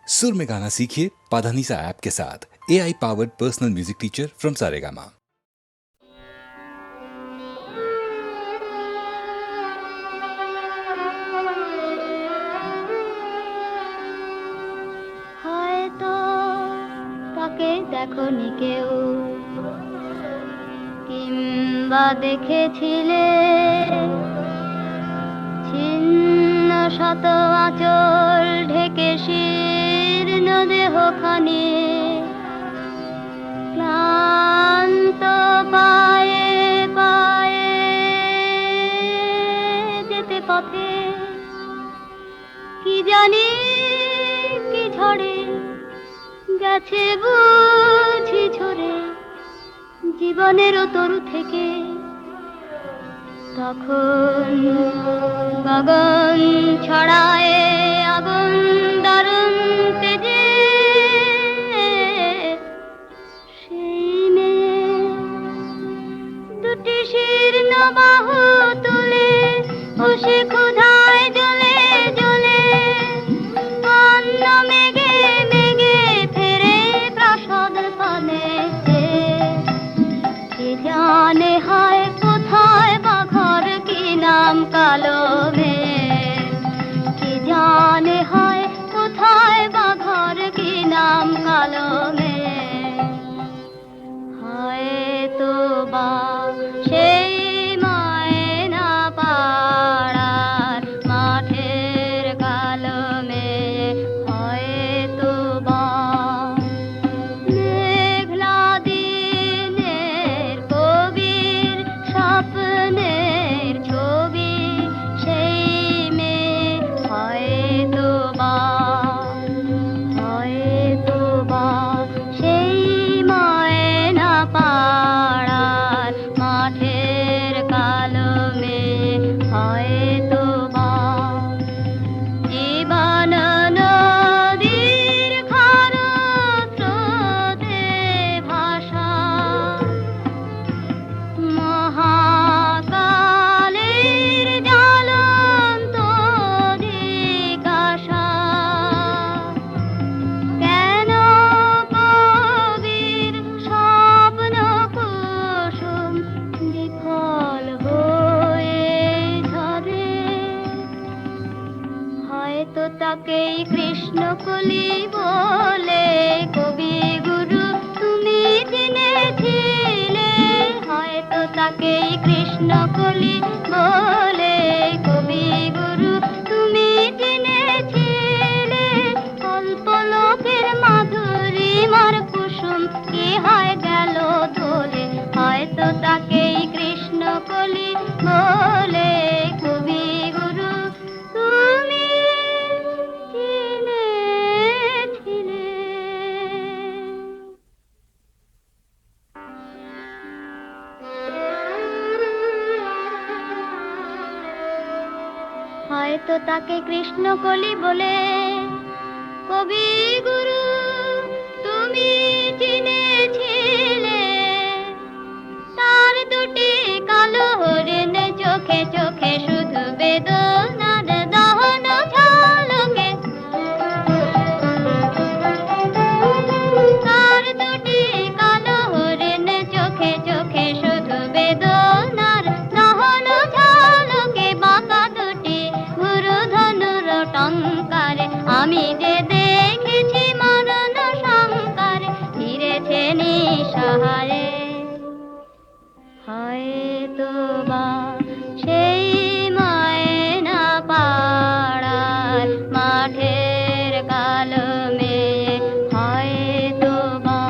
सुर में गाना सीखिए पाधानीसा ऐप के साथ। AI powered personal music teacher from Saregama. হয়তো তাকে দেখনি কেউ, কিংবা দেখেছিলে ছিন্ন শত আঁচল ঢেকে শীর্ণ দেহখানি, ক্লান্ত পায়ে পায়ে যেতে পথে কি জানি কি ঝড়ে গেছে বুঝি ঝরে জীবনেরও তরু থেকে। তখন গগন ছড়ায় আগুন দারুণ তেজে, সেই মেয়ে দুটি শীর্ণ বাহু তুলে বসে ক্ষুধায় জ্বলে জ্বলে অন্ন মেঘে মেঘে ফেরে প্রাসাদ পানে। কে জানে হায় কোথায় বা ঘর, কি নাম কালো মেয়ে। কে জানে হায় কোথায় বা ঘর, কি নাম কালো মেয়ে। হয়তো বা সেই ময়না পাড়ার মাঠের কালো মেয়ে। হয়তো বা মেঘলা দিনের কবির স্বপ্নের ছবি সেই মেয়ে। হয়তো বা সেই ময়না পাড়ার মাঠের কালো মেয়ে। হয়তো বা জীবন নদীর খরস্রোতে ভাসা মহাকালের জ্বলন্ত জিজ্ঞাসা। কেন কবির স্বপ্ন কুসুম বিফল হয়ে ঝরে। হয়তো তাকেই কৃষ্ণকলি বলে কবি গুরু তুমি চিনেছিলে। হয়তো তাকেই কৃষ্ণকলি বলে কবি গুরু তুমি চিনেছিলে। অল্প লোকের মাধুরীমার কুসুম কি হয় গেল ধরে। হয়তো তাকেই কৃষ্ণকলি বলে কবি গুরু তুমি চিনেছিলে। হয়তো তাকে কৃষ্ণকলি বলে কবি গুরু তুমি চিনেছিলে। তার দুটি কালো হরিণ চোখে চোখে শুধু বেদনার দহন ঝলকে। তার দুটি কালো হরিণ চোখে চোখে শুধু বেদনার দহন ঝলকে। বাঁকা দুটি গুরু ধনুর টঙ্কারে আমি যে দেখেছি মরণ শঙ্কারে ফিরেছে নিঃসহারে। হয়তো বা সেই ময়না পাড়ার মাঠের কালো মেয়ে। হয়তো বা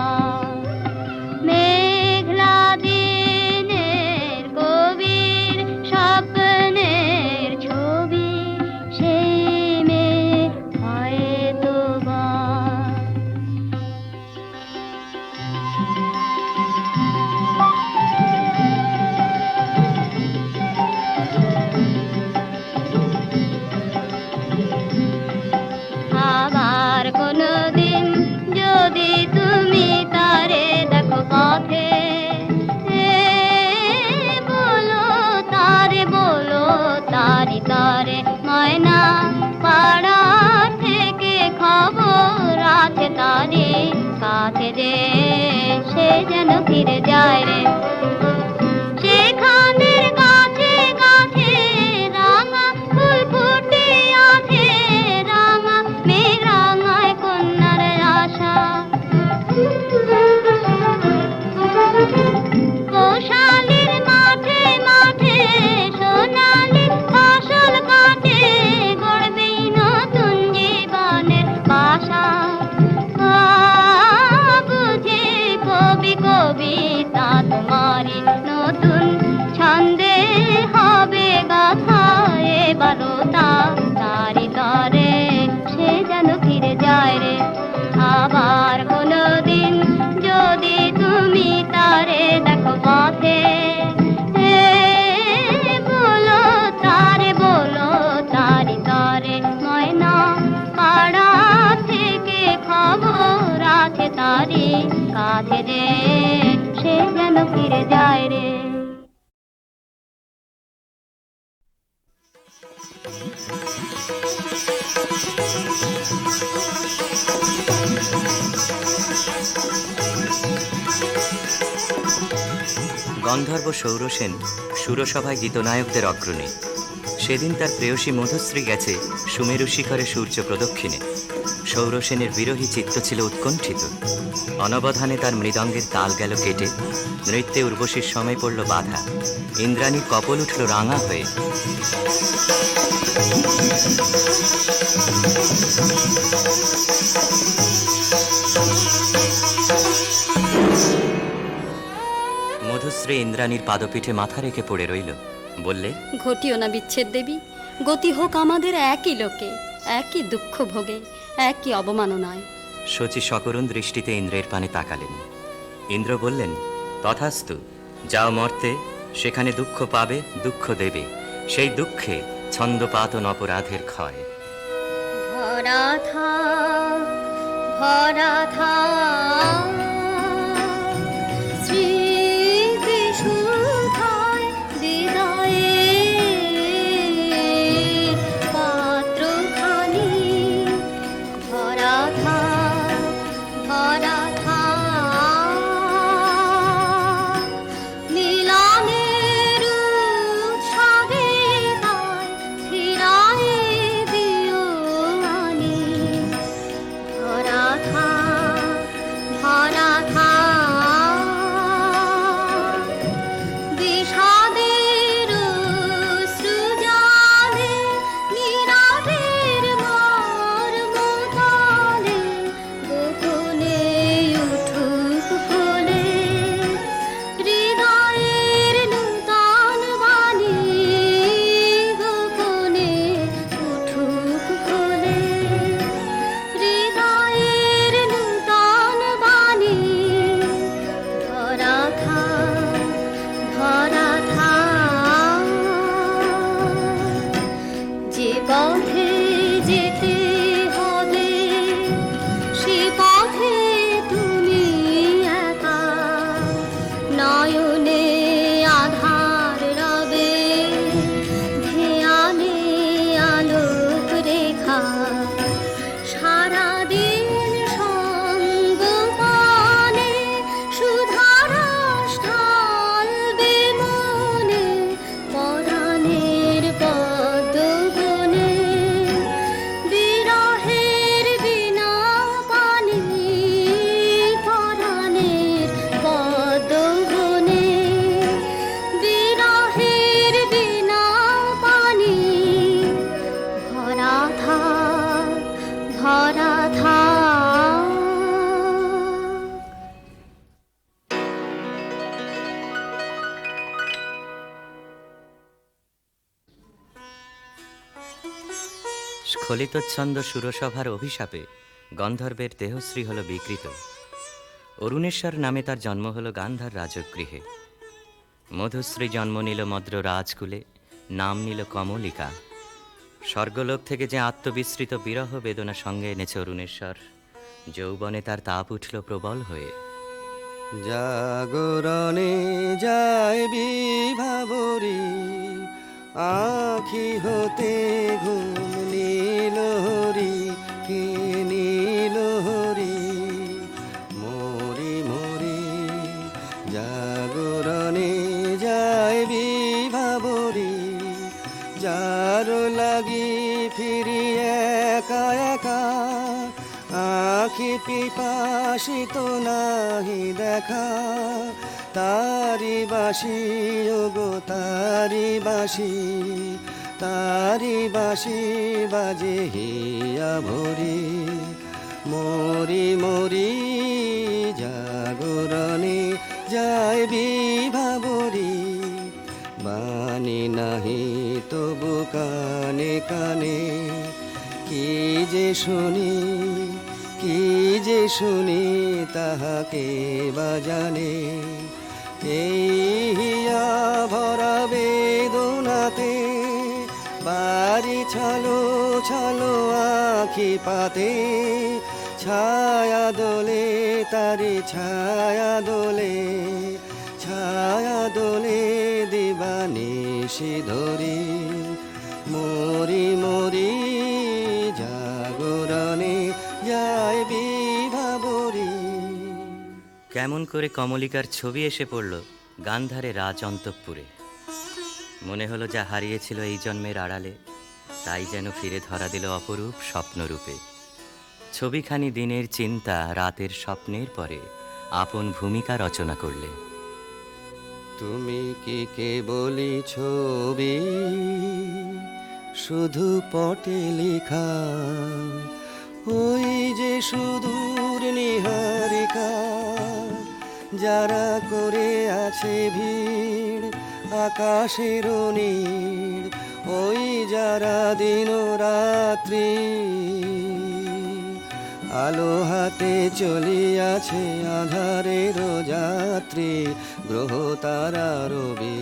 মেঘলা দিনের কবির স্বপ্নের ছবি সেই মেয়ে। হয়তো বা আবার কাছে যে সে যেন ফিরে যায় রে। সেখানের গাছে গাছে রাঙা ফুল ফুটে আছে, রাঙা মেঘ রাঙায় কন্যার আশা। গোশালির মাঠে মাঠে সোনালি ফসল কাটে, গড়বেই নতুন জীবনের বাসা। বুঝি কবি কবিতা তোমারই নতুন ছন্দে হবে গাথা, এবারও তারি তরে সে যেন ফিরে যায় রে। আবার কোনোদিন যদি তুমি তারে দেখো পথে, বলো তারি তরে ময়না পাড়া থেকে খবর আছে তারি কাছে যে সে যেন ফিরে যায় রে। গন্ধর্ব সৌরসেন সুরসভায় গীতনায়কদের অগ্রণী। সেদিন তার প্রেয়সী মধুশ্রী গেছে সুমেরু শিখরে সূর্য প্রদক্ষিণে। সৌরসেনের বিরহী চিত্ত ছিল উৎকণ্ঠিত। অনবধানে তার মৃদঙ্গের তাল গেল কেটে, নৃত্যে উর্বশীর সময় পড়ল বাধা। ইন্দ্রাণীর কপল উঠল রাঙা হয়ে। মধুশ্রী ইন্দ্রাণীর পাদপীঠে মাথা রেখে পড়ে রইল। বললে, ঘটিও না বিচ্ছেদ দেবী, গতি হোক আমাদের একই লোকে, একই দুঃখ ভোগে, একই অবমাননায়। শচী সকরুণ দৃষ্টিতে ইন্দ্রের পানে তাকালেন। ইন্দ্র বললেন, তথাস্তু, যাও মর্তে, সেখানে দুঃখ পাবে, দুঃখ দেবে, সেই দুঃখে ছন্দপাতন অপরাধের ক্ষয়। ভরা থাক ভরা থাক স্মৃতি সুধায় হৃদয়ে, পাত্রখানি ভরা থাক মিলনের উৎসবে তাই ফিরায়ে দিও আনি। ভরা থাক বিষাদের সৃজালে, নীরবের মর্মতালে, গোপনে উঠুক ফুলে, হৃদয়ের নূতন বাণী, গোপনে উঠুক ফুলে, হৃদয়ের নূতন বাণী। ভরা থাক যে পথে যেতে হবে, সে পথে তুমি একা, নয়নে আধার রবে, ধ্যানে আলোক রেখা, সারাদিন সঙ্গপানে সুধারস ঢালবে মনে, পরাণের পদ্মবনে, বিরহের বীণা পানি, পরাণের পদ্মবনে, বিরহের বীণা পানি। ভরা থাক ভরা থাক। স্খলিতচ্ছন্দ সুরসভার অভিশাপে গন্ধর্বের দেহশ্রী হল বিকৃত। অরুণেশ্বর নামে তার জন্ম হল গান্ধার রাজগৃহে। মধুশ্রী জন্ম নিল মদ্র রাজকুলে, নাম নিল কমলিকা। স্বর্গলোক থেকে যে আত্মবিস্মৃত বিরহ বেদনা সঙ্গে এনেছে অরুণেশ্বর, যৌবনে তার তাপ উঠল প্রবল হয়ে। জাগরণে যায় বিভাবরী, আখি হতে ঘুম নীলহরি, কি নীলহরি, আখি পিপাসিত নাহি দেখা, তারি বাসি ওগো তারি বাসি, তারি বাসি বাজে হিয়া ভরি। মরি মরি জাগরণে যায় বিভাবরী, বাণী নাহি তবু কানে কানে, কি যে শুনি কি যে শুনি তাহাকে বা জানে। এই হিয়া ভরা বেদনাতে বাড়ি ছালো ছালো আখি পাতে, ছায়া দোলে তারি ছায়া দোলে, ছায়া দোলে দিবানিশি ধরি। মরি মরি জাগরণে যায় বিভাবরী। কেমন করে কমলিকার ছবি এসে পড়ল গান্ধারে রাজ অন্তঃপুরে। মনে হলো যা হারিয়েছিল এই জন্মের আড়ালে, তাই যেন ফিরে ধরা দিল অপরূপ স্বপ্নরূপে। ছবিখানি দিনের চিন্তা রাতের স্বপ্নের পরে আপন ভূমিকা রচনা করলে। তুমি কি কেবলই ছবি, শুধু পটে লেখা, ওই যে সুদূর নিহারিকা, যারা করে আছে ভিড় আকাশের নীড়, ওই যারা দিন রাত্রি আলো হাতে চলিয়াছে আধারের যাত্রী, গ্রহ তারা রবি।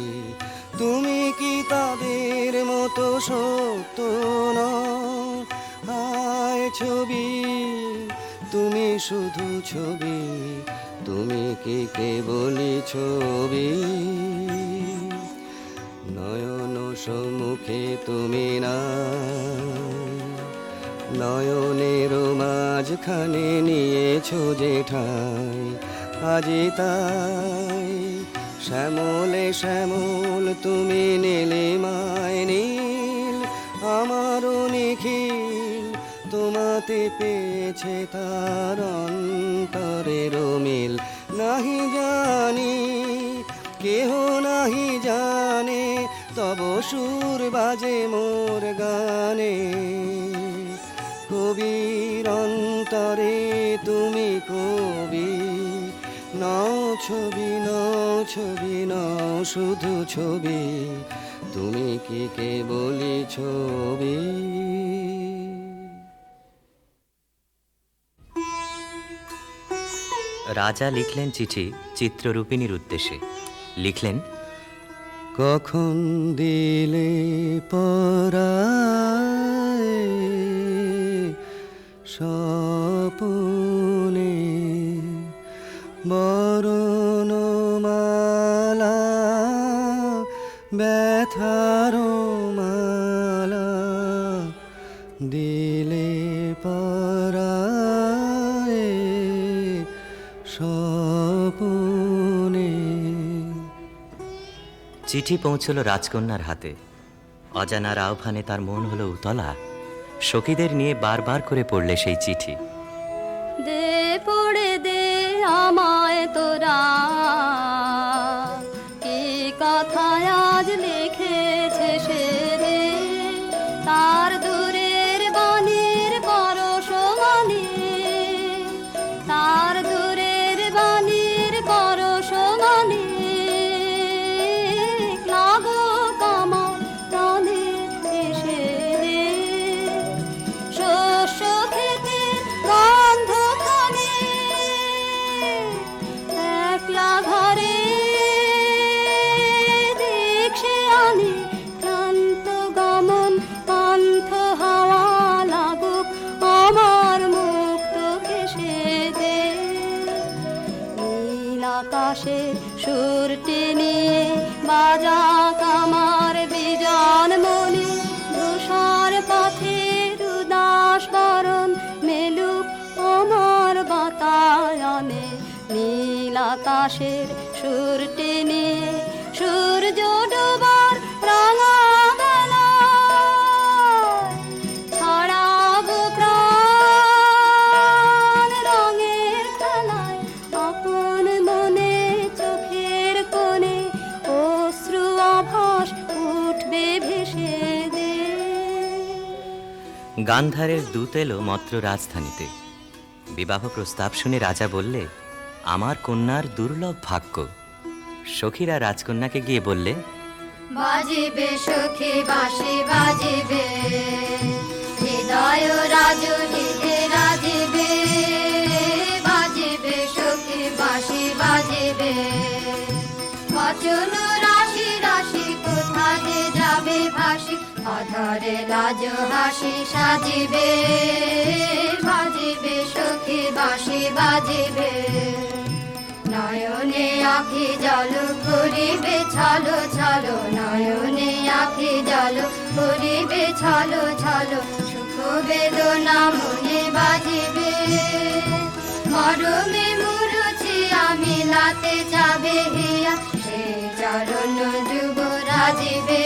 তুমি কি তাদের মতো সত্য নও? হায় ছবি, তুমি শুধু ছবি, তুমি কি কেবলই ছবি। নয়ন সম্মুখে তুমি না, নয়নের মাঝখানে নিয়েছো যে ঠাই, আজি তাই শ্যামলে শ্যামল তুমি নীলিমায় নীল, আমারও নিখিল তোমাতে পেয়েছে তার অন্তরের মিল। নাহি জানি কেহ নাহি জানে, তব সুর বাজে মোর গানে। কবির অন্তরে তুমি কবি, নও ছবি নও ছবি নও শুধু ছবি, তুমি কি কেবলই ছবি। রাজা লিখলেন চিঠি চিত্ররূপিণীর উদ্দেশ্যে। লিখলেন, কখন দিলে পরায় স্বপনে বরণমালা, ব্যথার মালা দিলে পরায় স্বপনে। চিঠি পৌঁছল রাজকন্যার হাতে। অজানার আহ্বানে তার মন হলো উতলা। সখীদের নিয়ে বারবার করে পড়লে সেই চিঠি। দে পড়ে দে আমায় তোরা, কি কথা আজ লিখেছে সে রে, তার দূরের বাণীর পরশমণি, তার দূরের বাণীর পরশমণি, লাগো কামার প্রাণে এসে রে, শস্য খেতে গন্ধ খানে, একলা ঘরে দেখছে আনে, ক্লান্ত গমন পান্থ হাওয়া লাগুক আমার মুক্ত কেশে দে। নীল আকাশে সুরটি নিয়ে বাজা কামার বিজন মনে, ধূসর পথের উদাস বরণ মেলুক আমার বাতায়নে। নীল আকাশের সুরটি নিয়ে সূর্য ডোবার রাঙা বেলায় ছড়াবো প্রাণ গান্ধারের দূত এলো মদ্র রাজধানীতে। বিবাহ প্রস্তাব শুনে রাজা বললে, আমার কন্যার দুর্লভ ভাগ্য। সখীরা রাজকন্যাকে গিয়ে বললে, বাজিবে সখী বাঁশি বাজিবে, হৃদয় রাজনীতে রাজিবে। বাজিবে সখী বাঁশি বাজিবে, বচন রাশি রাশি কোথায় যাবে ভাসি, অধরে লাজ হাসি সাজিবে। বাজিবে সখী বাঁশি বাজিবে, নয়নে আখি জল করিবে ছলো ছলো, নয়নে আখি জল করিবে ছলো ছলো। সুখ বেদনা মনে বাজিবে, মরমে মুরুছি আমি লাতে যাবে হিয়া, সে চরণ যুগ রাজিবে।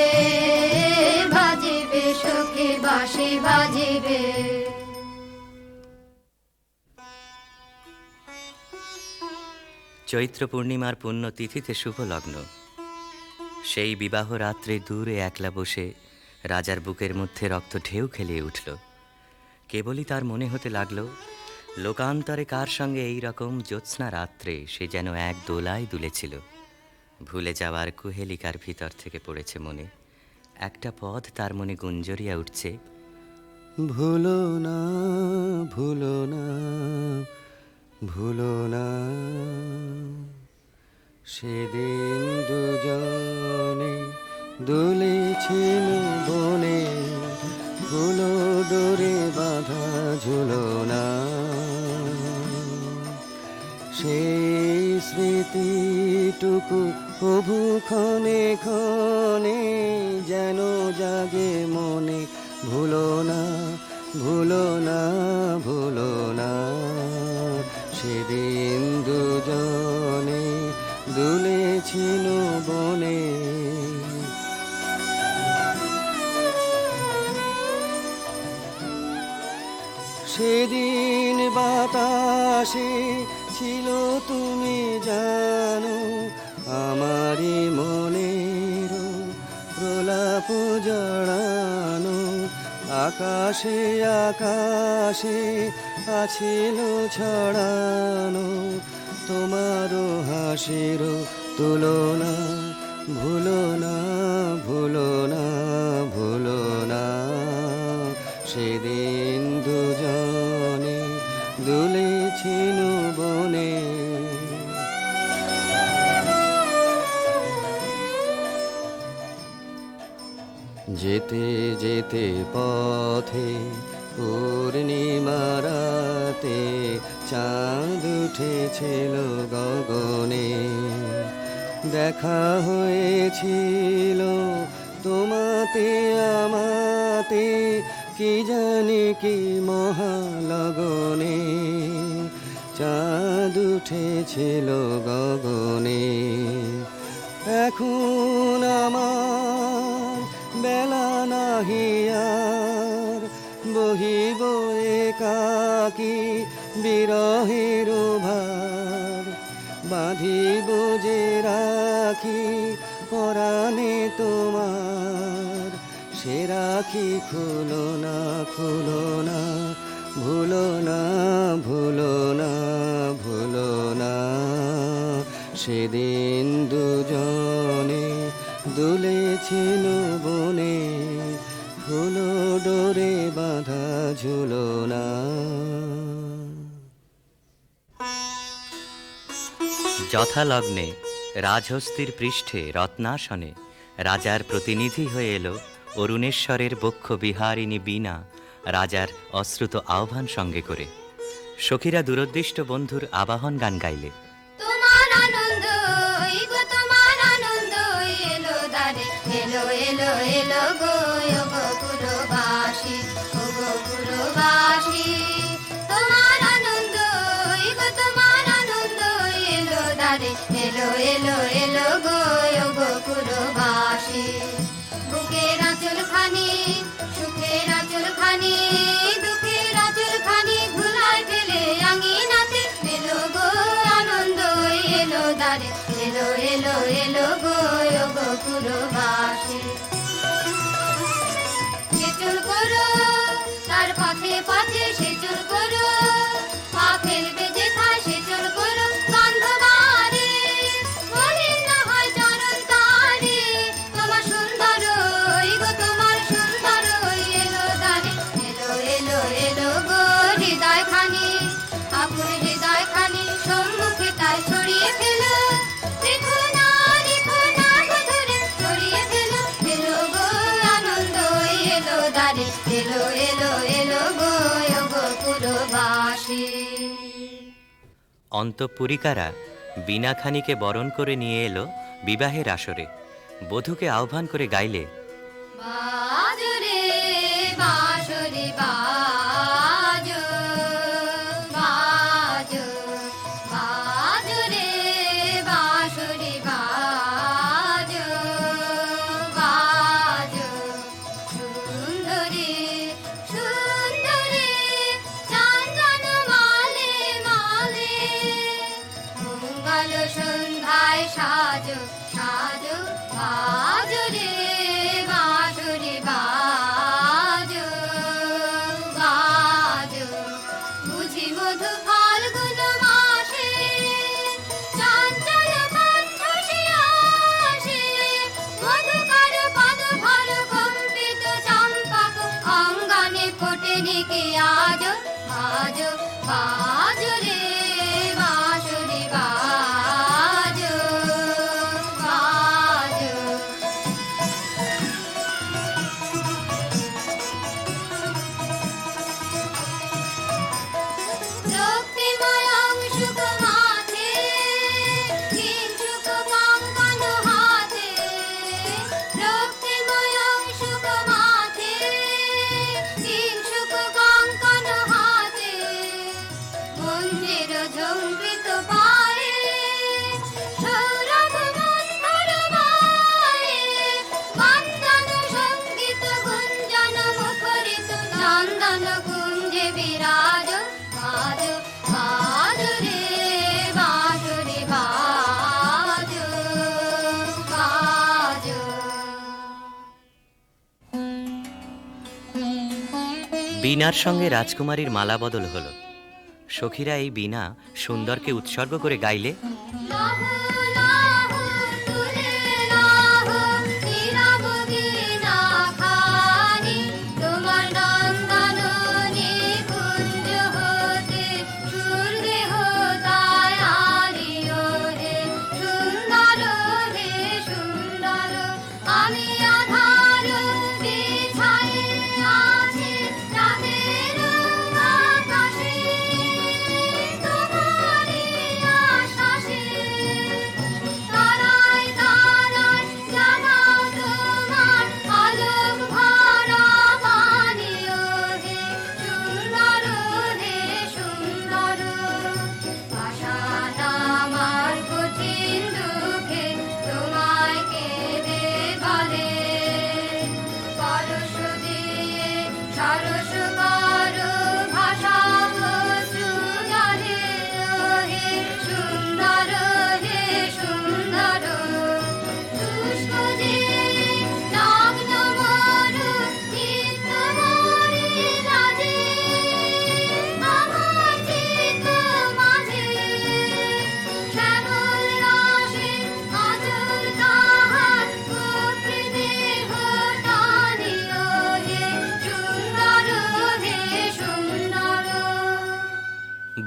বাজিবে সখী বাঁশি বাজিবে। চৈত্র পূর্ণিমার পুণ্য তিথিতে শুভ লগ্ন। সেই বিবাহ রাত্রে দূরে একলা বসে রাজার বুকের মধ্যে রক্ত ঢেউ খেলিয়ে উঠল। কেবলই তার মনে হতে লাগলো, লোকান্তরে কার সঙ্গে এই রকম জ্যোৎস্না রাত্রে সে যেন এক দোলায় দুলেছিল। ভুলে যাওয়ার কুহেলিকার ভিতর থেকে পড়েছে মনে একটা পদ, তার মনে গুঞ্জরিয়া উঠছে, ভুলো না ভুলো না ভুলো না, সেদিন দুজনে দুলেছিল বনে, ভুলো ডোরে বাঁধা ঝুলো না। সেই স্মৃতিটুকু প্রভু ক্ষণে ক্ষণে যেন জাগে মনে, ভুলো না ভুলো না ভুলো না, সেদিন দুজনে দুলেছিল বনে। সেদিন বাতাসে ছিল তুমি জানো, আমারই মনের প্রলাপ জড়ানো। আকাশে আকাশে আছিল ছড়ানো, তোমারও হাসির তুলনা। ভুলো না ভুলো না ভুলো না, সেদিন দুজনে দুলেছিল বনে। যেতে যেতে পথে পূর্ণিমা রাতে চাঁদ উঠেছিল গগনে। দেখা হয়েছিল তোমাতে আমাতে, কি জানি কি মহালগনে। চাঁদ উঠেছিল গগনে, এখন আমার বেলা নাহি আর, বহিব একাকী বিরহের ভার। বাঁধিব যে রাখি পরাণে তোমার, সে রাখি খুলো না খুলো না, ভুলো না ভুলো না ভুলো না, সেদিন দুজনে দুলেছিল বনে, ফুলো ডোরে বাঁধা ঝুলো না। যথালগ্নে রাজহস্তির পৃষ্ঠে রত্নাসনে রাজার প্রতিনিধি হয়ে এলো অরুণেশ্বরের বক্ষ বিহারিণী বীণা, রাজার অশ্রুত আহ্বান সঙ্গে করে। সখীরা দূরদৃষ্ট বন্ধুর আবাহন গান গাইলে, তোমার আনন্দ গো তোমার আনন্দ এলো দারে, এলো এলো এলো গো গোকুলবাসী, ও গোকুলবাসী। তোমার আনন্দ গো তোমার আনন্দ এলো দারে, এলো এলো এলো গো গোকুলবাসী। বুকের আঁচল খানি সুখের আঁচল খানি, দুঃখের আঁচল খানি ভুলায় ফেলে আঙিনাতে, এলো গো আনন্দ এলো দারে, এলো এলো এলো গো গোকুলবাসী। চুল করো তার অন্তঃপুরিকারা বীণাখানিকে বরণ করে নিয়ে এলো বিবাহের আসরে। বধূকে আহ্বান করে গাইলে, বাজরে বাঁশরি বাজো বাজো বাজরে বাঁশরি বাজো বাজো সুন্দরী সুন্দরী চন্দন মালে মালে মঙ্গল সন্ধ্যায় সাজো সাজো বাজরে বাঁশরি বাজো বাজো বুঝি মধু ফাল্গুন মাসে চঞ্চল কণ্ঠ সে আসে মধুকর পদ ভর কম্পিত চম্পক অঙ্গনে ফোটেনি কে আজো আজো বাজরে বাঁশরি বাজো বাজো রক্তিময় অংশুক মাথে কিঞ্চুক কঙ্কণ হাতে রক্তিময় অংশুক মাথে কিঞ্চুক কঙ্কণ হাতে মঞ্জের ঝঙ্কৃত পায়ে সৌরভ মন্থর বায়ে বন্দন সঙ্গীত গুঞ্জন মুখরিত চন্দন কুঞ্জে বিরাজ বাজো বাজরে বাঁশরি বাজো বাজো বীণার সঙ্গে রাজকুমারীর মালা বদল হলো। সখীরা এই বীণা সুন্দরকে উৎসর্গ করে গাইলে, লাহু লাহু তুলে লাহু নীরব বীণা খানি তোমার নন্দন নিকুঞ্জ হতে সুরদেহ তাই আলিও হে সুন্দর হে সুন্দর আমি আধার বিছায়ে আছি রাতের আকাশে তোমারই আশ্বাসে তারায় তারায় জাগাও তোমার আলোক ভরা বাণীও হে সুন্দর হে সুন্দর পাষাণ আমার কঠিন দুঃখে তোমায় কেঁদে বলে পরশ দিয়ে সরস করো ভাষা অশ্রু জলে হে সুন্দর হে সুন্দর শুষ্ক যে নগ্ন মরু চিত্ত মরি লাজে আমার চিত্ত মাঝে শ্যামল রসে আচল তাহার গোপী দেহ টানিও হে সুন্দর হে সুন্দর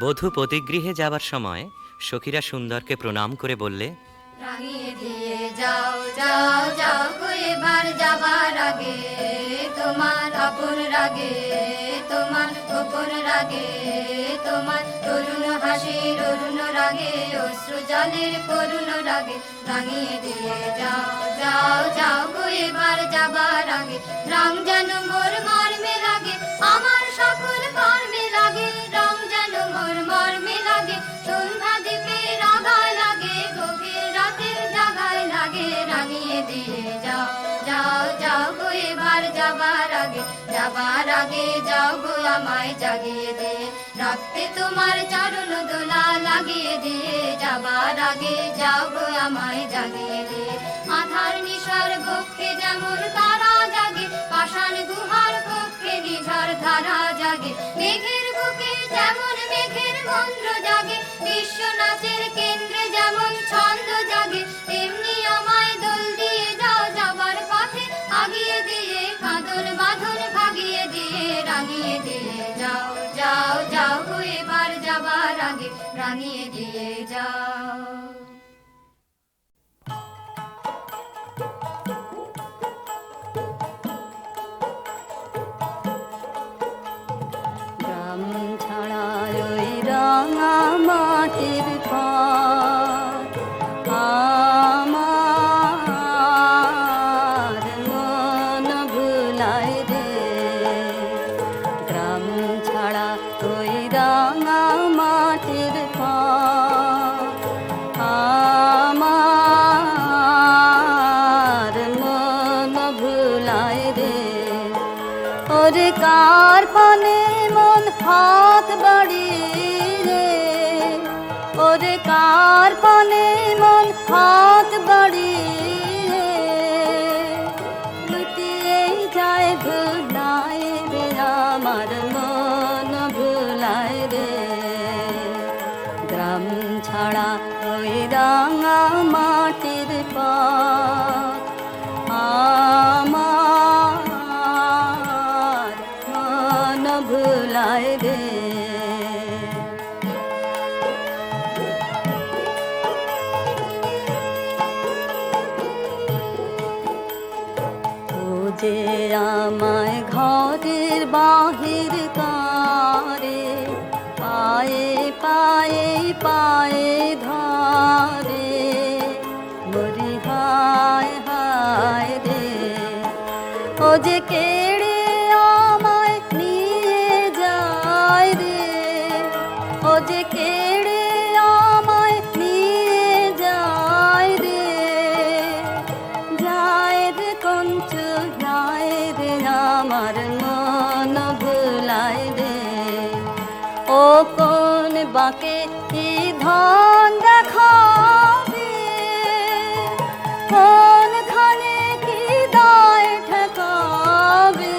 বধূ পতিগৃহে যাবার সময় সখীরা সুন্দরকে প্রণাম করে বললে, রাঙিয়ে দিয়ে যাও যাও যাও গো এবার যাবার আগে তোমার আপন রাগে তোমার গোপন রাগে তোমার তরুণ হাসির অরুণ রাগে অশ্রু জলের করুণ রাগে রাঙিয়ে দিয়ে যাও যাও যাও গো এবার যাবার আগে রং যেন মোর মর্মে লাগে আমার সকল কর্মে লাগে রং যেন মোর মর্মে লাগে সন্ধ্যা দ্বীপে রাগায় লাগে গভীর রাতের জাগায় লাগে রাঙিয়ে দিয়ে যাও যাও যাও গো এবার যাবার আগে যাও গো আমায় জাগিয়ে দে রাখতে তোমার চরণ দোলা লাগিয়ে দিয়ে যাবার আগে যাও গো আমায় জাগিয়ে দে আধার নিশার বক্ষে যেমন তারা জাগে পাষাণ গুহার কক্ষে নিঝর ধারা জাগে মেঘের বুকে যেমন মেঘের মন্ত্র জাগে বিশ্ব নাচের কেন্দ্রে যেমন ছন্দ জাগে তেমনি আমায় দোল দিয়ে যাও যাবার পথে আগিয়ে দিয়ে কাঁদন বাঁধন ভাগিয়ে দিয়ে রাঙিয়ে দিয়ে যাও যাও যাও গো এবার যাবার আগে রাঙিয়ে দিয়ে যাও গ্রাম ছাড়া ওই রাঙা মাটি কার পানে মন হাত বাড়িয়ে, ওরে কার পানে মন হাত বাড়িয়ে, লুটিয়ে যায় ভুলায় রে আমার মন ভুলায় রে। গ্রাম ছাড়া ওই রাঙা মাটির পথ আমার মন ভুলায় রে। ও যে আমায় ঘরের বাহির করে, পায়ে পায়ে পায়ে ধরে, মরি হায় হায় রে। ও যে কেড়ে আমায় নিয়ে যায় রে, ও যে কেড়ে আমায় নিয়ে যায় রে, যায় রে কঞ্চ যায় রে আমার মন ভুলায় রে। ও কোন বাঁকে কি ধন দেখাবে, কোনখানে কি দায় ঠেকাবে,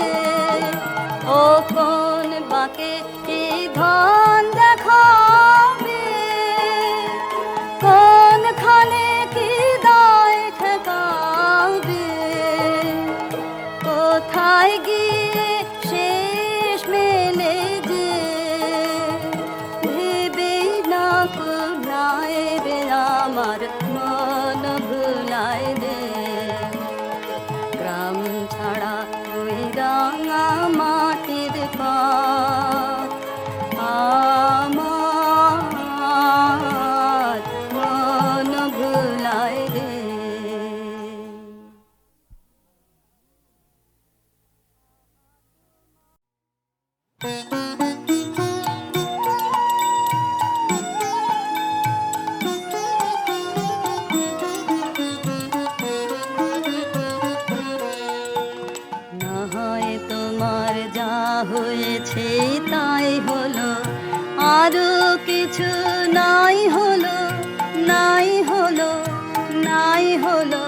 ও কোন বাঁকে কি ধন দেখাবে, কোনখানে কি দায় ঠেকাবে। কোথায় গিয়ে শেষ মেলে যে ভেবেই না কুলায় রে আমার মন ভুলায় রে। গ্রাম ছাড়া ওই রাঙা মাটির পথ আমার মন ভুলায় রে। না হয় তোমার যা হয়েছে তাই হলো, আরো কিছু নাই হলো, নাই হলো, নাই হলো।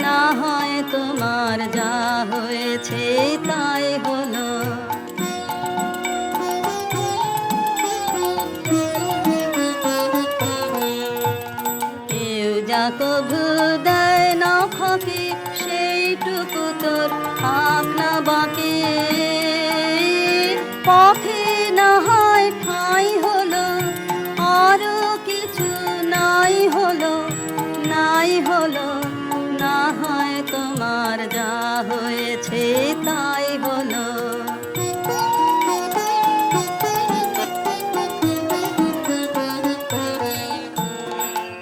না হয় তোমার যা হয়েছে তাই হলো। কেউ যা কভু দেয় না ফাঁকি, সেইটুকু তোর থাক না বাকি। পথে না হয় ঠাঁই হলো, আরো কিছু নাই হলো, নাই হলো। না হয় তোমার যা হয়েছে তাই হলো।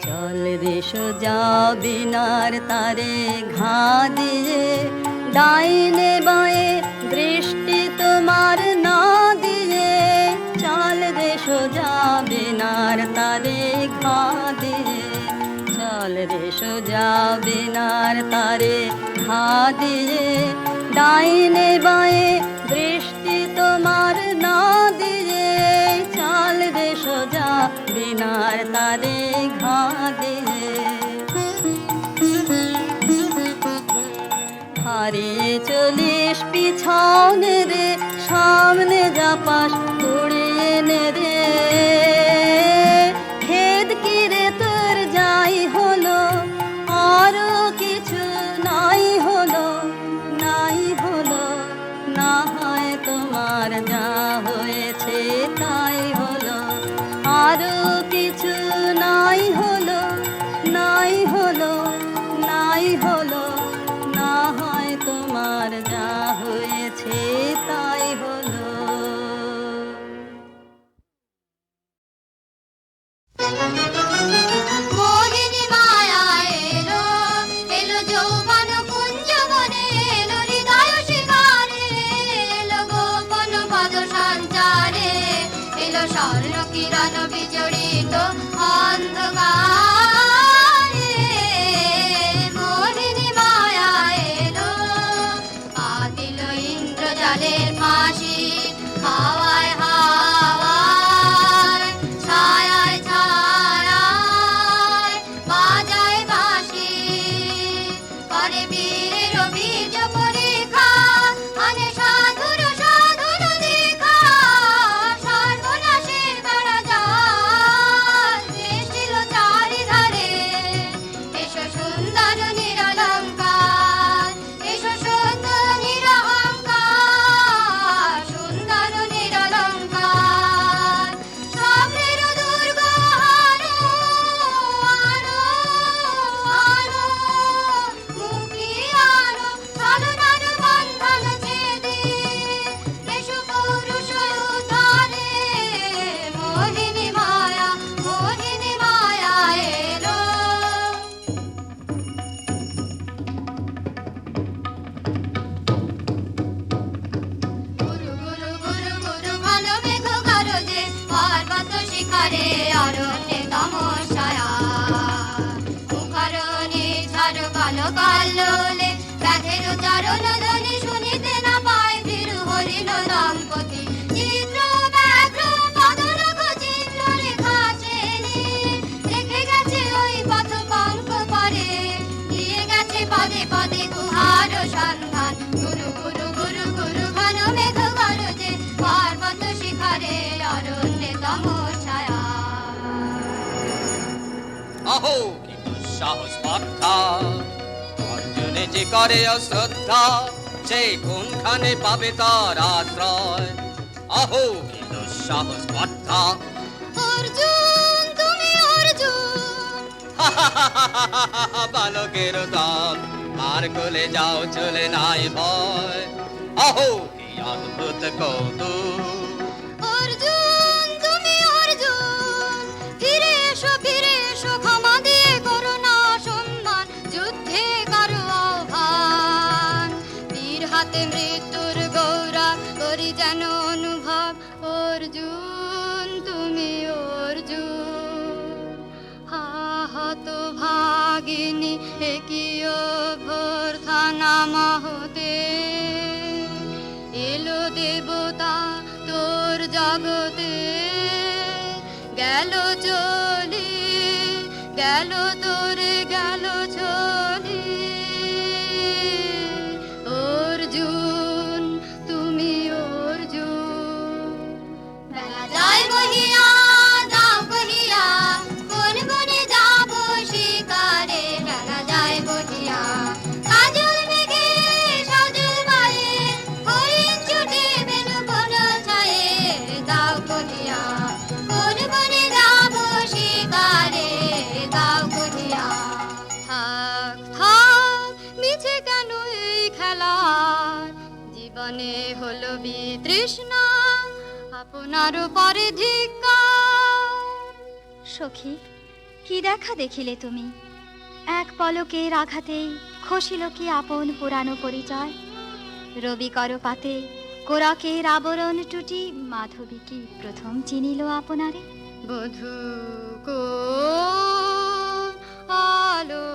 চল রে সোজা বিনার তারে ঘা দিয়ে, ডাইনে বাঁয়ে দৃষ্টি তোমার না দিয়ে। চল রে সোজা বিনার তারে ঘা দিয়ে, চল রে সোজা বিনার তারে ঘা দিয়ে। ডাইনে বাঁয়ে দৃষ্টি তোমার না দিয়ে, চল রে সোজা বিনার তারে ঘা দিয়ে। হারিয়ে চলিস পিছনে রে, সামনে যা পাস উড়িয়ে নে রে। খেদ কি রে তোর যাই হলো, আরো কিছু নাই হলো, নাই হলো। না হয় তোমার যা হয়েছে তাই হলো, আরো কিছু নাই হলো, নাই হলো, নাই হলো। না হয় তোমার যা হয়েছে তাই হলো। মোহিনী মায়া এলো, এলো যৌবন কুঞ্জ বনে, এলো হৃদয় শিকারে, এলো গোপন পদ সঞ্চারে, এলো স্বর্ণ কিরণ বিজড়িত অন্ধকারে। মোহিনী মায়া এলো, পাতিল ইন্দ্রজালের ফাঁসি, অহো কি দুঃসাহস স্পর্ধা, অর্জুনে যে করে অশ্রদ্ধা, সে কোনখানে পাবে তার আশ্রয়। অহো কি দুঃসাহস স্পর্ধা। অর্জুন তুমি অর্জুন, বালকের দল, আর কোলে যাও চলে নাই ভয়। অহো কি অদ্ভুত কৌতুক। অর্জুন তুমি অর্জুন, ফিরে এসো ক্ষমা দিয়ে করো না সম্মান, যুদ্ধে কারো আহ্বান, বীর হাতে মৃত্যুর গৌরব করি যেন অনুভব। অর্জুন তুমি অর্জুন, হাহত ভাগিনী একিও ভর্থানা মাহতে, এলো দেবতা তোর জগতে, গেল চলি গেল তোরে গেল চলি। অর্জুন তুমি অর্জুন, বেলা যায় বহিয়া যাও কহিয়া, কোন বনে যাব শিকারে, বেলা যায় বহিয়া কাজল মেঘে সজল বায়ে, হরিণ ছুটে বেনু বন ছায়ে, দাও কহিয়া কোন বনে যাব শিকারে, দাও কহিয়া। থাক থাক মিছে কেন এই খেলা, জীবনে হলো বিতৃষ্ণা, আপনার পরে ধিক্কার। সখী, কি দেখা দেখিলে তুমি? এক পলকের আঘাতেই খসিল কি আপন পুরানো পরিচয়। রবি করপাতে কোরাকের আবরণ টুটি, মাধবী কি প্রথম চিনিল আপনারে? বধূ কোন আলো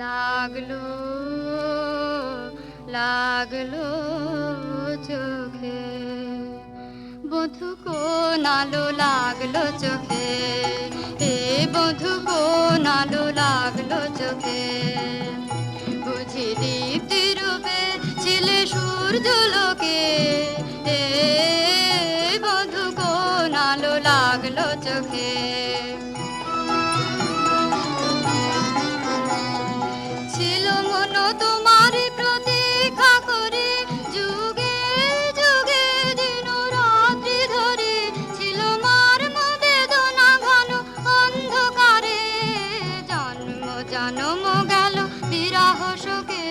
লাগলো লাগলো চোখে, বধূ কোন আলো লাগলো চোখে, এ বধূ কোন আলো লাগলো চোখে, বুঝি দীপ্তি রূপে ছিলে সূর্য লোকে, এ বধূ কোন আলো লাগলো চোখে। ছিল মন তোমার প্রতীক্ষা করে, যুগে যুগে দিন রাত্রি ধরে, ছিল মর্ম বেদনা ঘন অন্ধকারে, জন্ম জন্ম গেল বিরহ শোকে,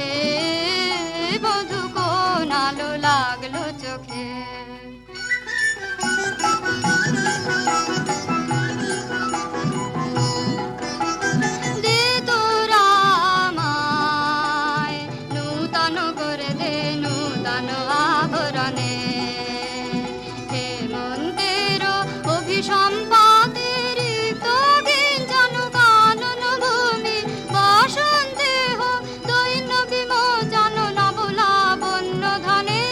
এ বধূ কোন আলো লাগলো চোখে। দে তোরা আমায় নূতন করে দে নূতন আভরণে, হেমন্তের অভিসম্পাতের রিক্ত গিঞ্জন কানন ভূমি, বসন্তে হোক দৈন্য বিমোচন নব লাবণ্য ধনে,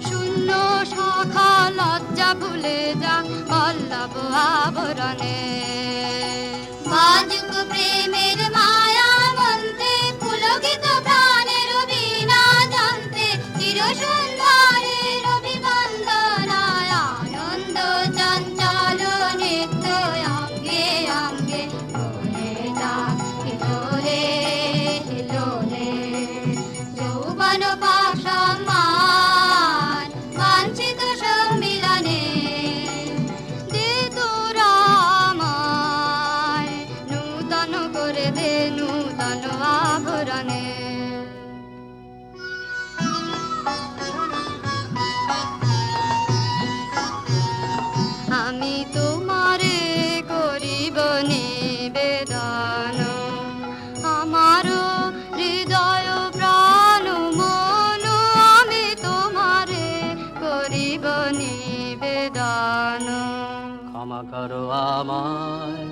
শূন্য শাখা লজ্জা ভুলে যা পল্লব আবরণে। বাজুক প্রেমের মায়া মন্তে, পুলকিত প্রাণের বীণা যন্ত্রে, চির সুন্দরের অভিবন্দনায়, আনন্দ চঞ্চল নিত্য অঙ্গে অঙ্গে, বলে যাক হিলোলে হিলোলে, যৌবন পাক সম্মান বাঞ্ছিত সম্মিলনে, দে তোরা আমায় নূতন করে দে নূতন আভরণে। আমি তোমারে করিব নিবেদন, আমার হৃদয় প্রাণ মন, আমি তোমারে করিব নিবেদন। ক্ষমা করো আমায়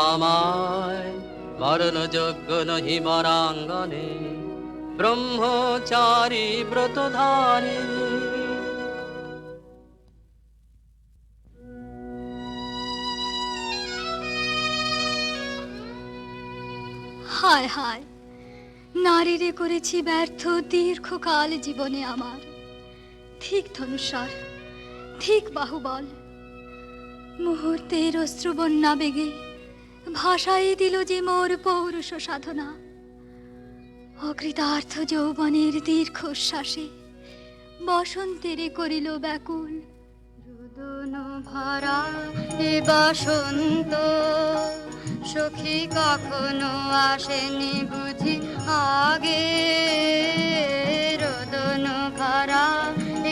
আমায়, মরণযোগ্য নহি মরাঙ্গনে, ব্রহ্মচারী ব্রতধারী। হায় হায়, নারীরে করেছি ব্যর্থ দীর্ঘকাল জীবনে আমার। ঠিক ধনুষ্বর, ঠিক বাহুবল, মুহূর্তের অশ্রুবন্যা বেগে ভাষাই দিল যে মোর পৌরুষ সাধনা। অকৃতার্থ যৌবনের দীর্ঘশ্বাসে বসন্তেরে করিল ব্যাকুল। রোদন ভরা এ বসন্ত সখী কখনো আসেনি বুঝি আগে। রোদন ভরা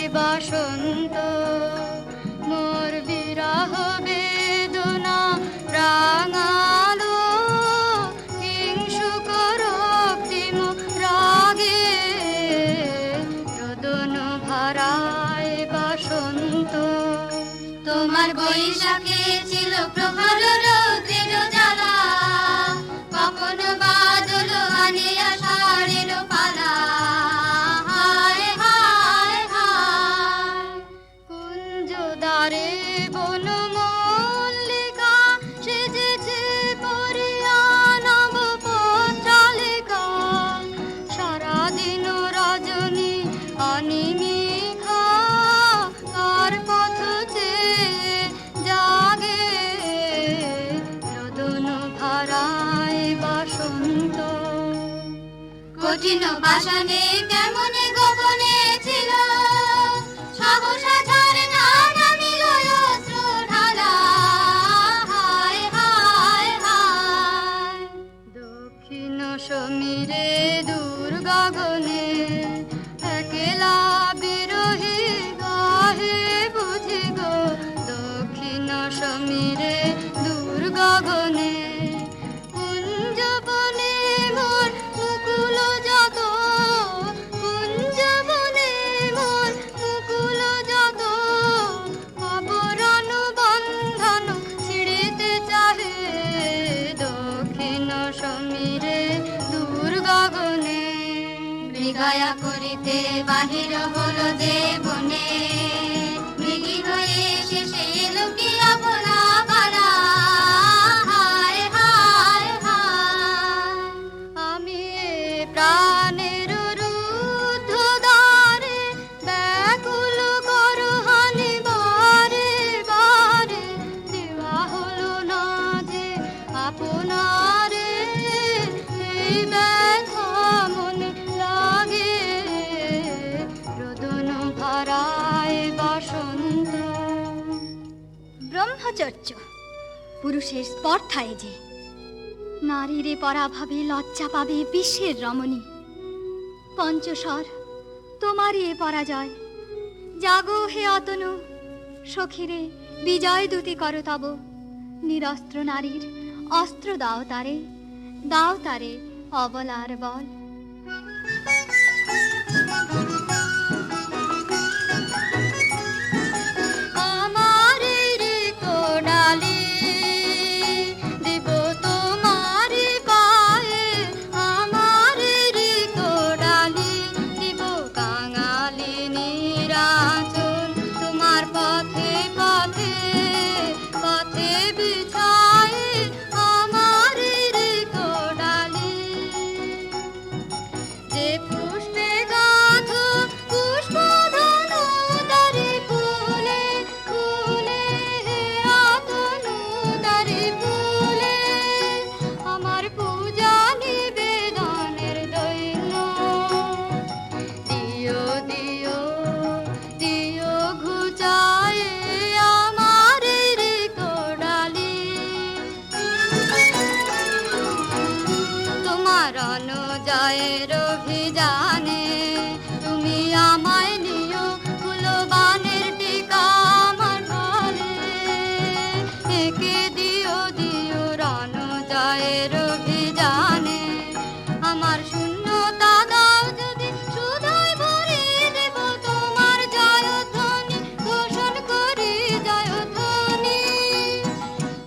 এ বসন্ত মোর বিরহ বেদনা রাঙালো কিংসুক রক্তিম রাগে। রোদন ভরা এ বসন্ত তোমার বৈশাখে ছিল প্রখর রৌদ্রের জ্বালা, কখনো বাদল আনিয়া সারের পালা। হায় হায় হায় কুঞ্জ দ্বারে বন মল্লিকা সেজেছে পরিয়া নব পত্রালিকা। সারাদিন রজনী অনিমিখা কার পথ চেয়ে জাগে। রোদন ভরায় বসন্ত কঠিন পাষাণে কেমনে গোপনে ছিল সাহসা ঝরে না নামিল অস্ত্র ঢালা। হায় হায় হায় দক্ষিণ সমীরে দূর গগনে একলা বিরহী গাহে বুঝি গো। দক্ষিণ সমীরে দূর গগনে কুঞ্জবনে মোর মুকুল যত, কুঞ্জবনে মোর মুকুল যত আবরণ বন্ধন ছিড়িতে চাহে। দক্ষিণ সমীরে দূর গগনে মৃগয়া করিতে বাহির হলো যে বনে। মৃগী হয়ে শেষে লুকিয়া বলা পালা। হায় হায় হায় আমি এ প্রাণের রুদ্ধ দ্বারে ব্যাকুল করহানি বারে বারে। দেওয়া হলো না যে আপনারে এই ব্যথা মনে লাগে। রোদন ভরায় বসন্ত ব্রহ্মচর্য পুরুষের স্পর্ধায় যে নারীরে পরাভাবে লজ্জা পাবে বিশ্বের রমণী। পঞ্চস্বর তোমারই এ পরাজয়। জাগো হে অতনু সখীরে বিজয় দূতি করো তব। নিরস্ত্র নারীর অস্ত্র দাও তারে, দাও তারে অবলার বল। আমার এই কোডালি দিব তোমারি পায়ে। আমার এই কোডালি দিব কাঙালি নিরাচল তোমার পথে পথে পথে বিছাই। আমার এই কোডালি যে পুষ্পে গাঁথো পুষ্পধনু তারি ফুলে ফুলে। হে আতনু তারি ফুলে আমার পূজা নিবেদনের দৈন্য। দিও দিও দিও ঘুচায় আমার রে কোডালি। তোমার অনুজয়ের অভিযানে তুমি আমায় নিও ফুলবানের টিকা আমার ঢলে। একে দিও দিও রণজয়ের অভিযানে আমার শূন্যতা দাও যদি শুধুই ভরিয়ে দেব তোমার জয়ধ্বনি ঘোষণ করি জয়ধ্বনি।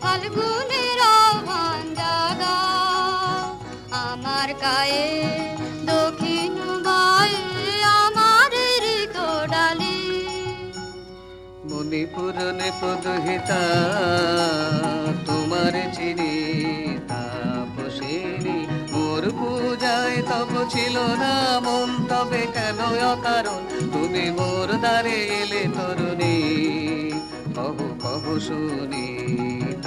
ফাল্গুনের আহ্বান জাগাও আমার গায়ে দক্ষিণ গায়ে আমার রে কোডালি। মণিপুর নেপদহিতা তোমার চিনি তাপসিনী। মোর পূজায় তব ছিল না মন, তবে কেন অকারণ তুমি মোর দ্বারে এলে তরুণী। কহ কহ শুনি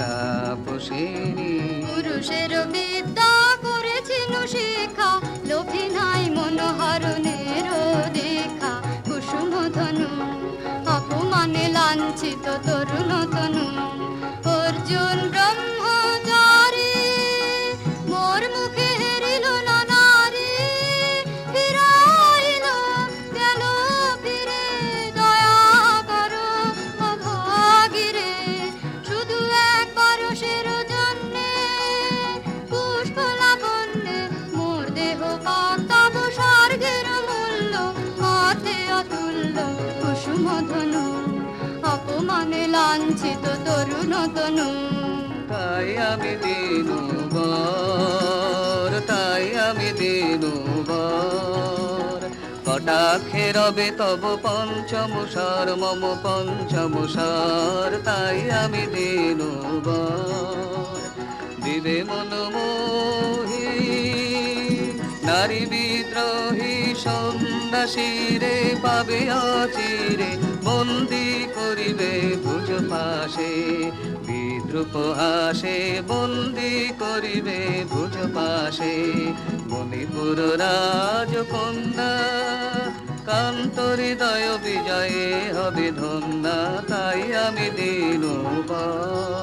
তাপসিনী। পুরুষের বিদ্যা করেছিল শিক্ষা, লোভে নাই মনোহরণের দেখা। কুসুম ধনু অপমানে লাঞ্ছিত তরুণ তনু, অর্জুন ব্রহ্মচারী মোর মুখে হেরিল না নারী। ফিরাইল গেল ফিরে দয়া করো অভাগীরে, শুধু একবার সের জন্যে পুষ্প লাবণ্যে মোর দেহ পাতাব স্বর্গের মূল্য, মাথে অতুল্য কুসুম ধনু অপমানে লাঞ্ছিত তরুণ তনু। তাই আমি দিনুবর, তাই আমি দিনুবর, কটাক্ষে রবে তব পঞ্চম স্বর মম পঞ্চম স্বর। তাই আমি দিনুবর, দিবে মনমোহী নারী বিদ্রোহী সন্ন্যাসীরে পাবে অচিরে, বন্দি করিবে ভুজ পাশে বিদ্রুপ হাসে, বন্দি করিবে ভুজ পাশে। মণিপুর রাজকন্যা কান্ত হৃদয় বিজয়ে হবে ধন্যা। তাই আমি দিনুবর।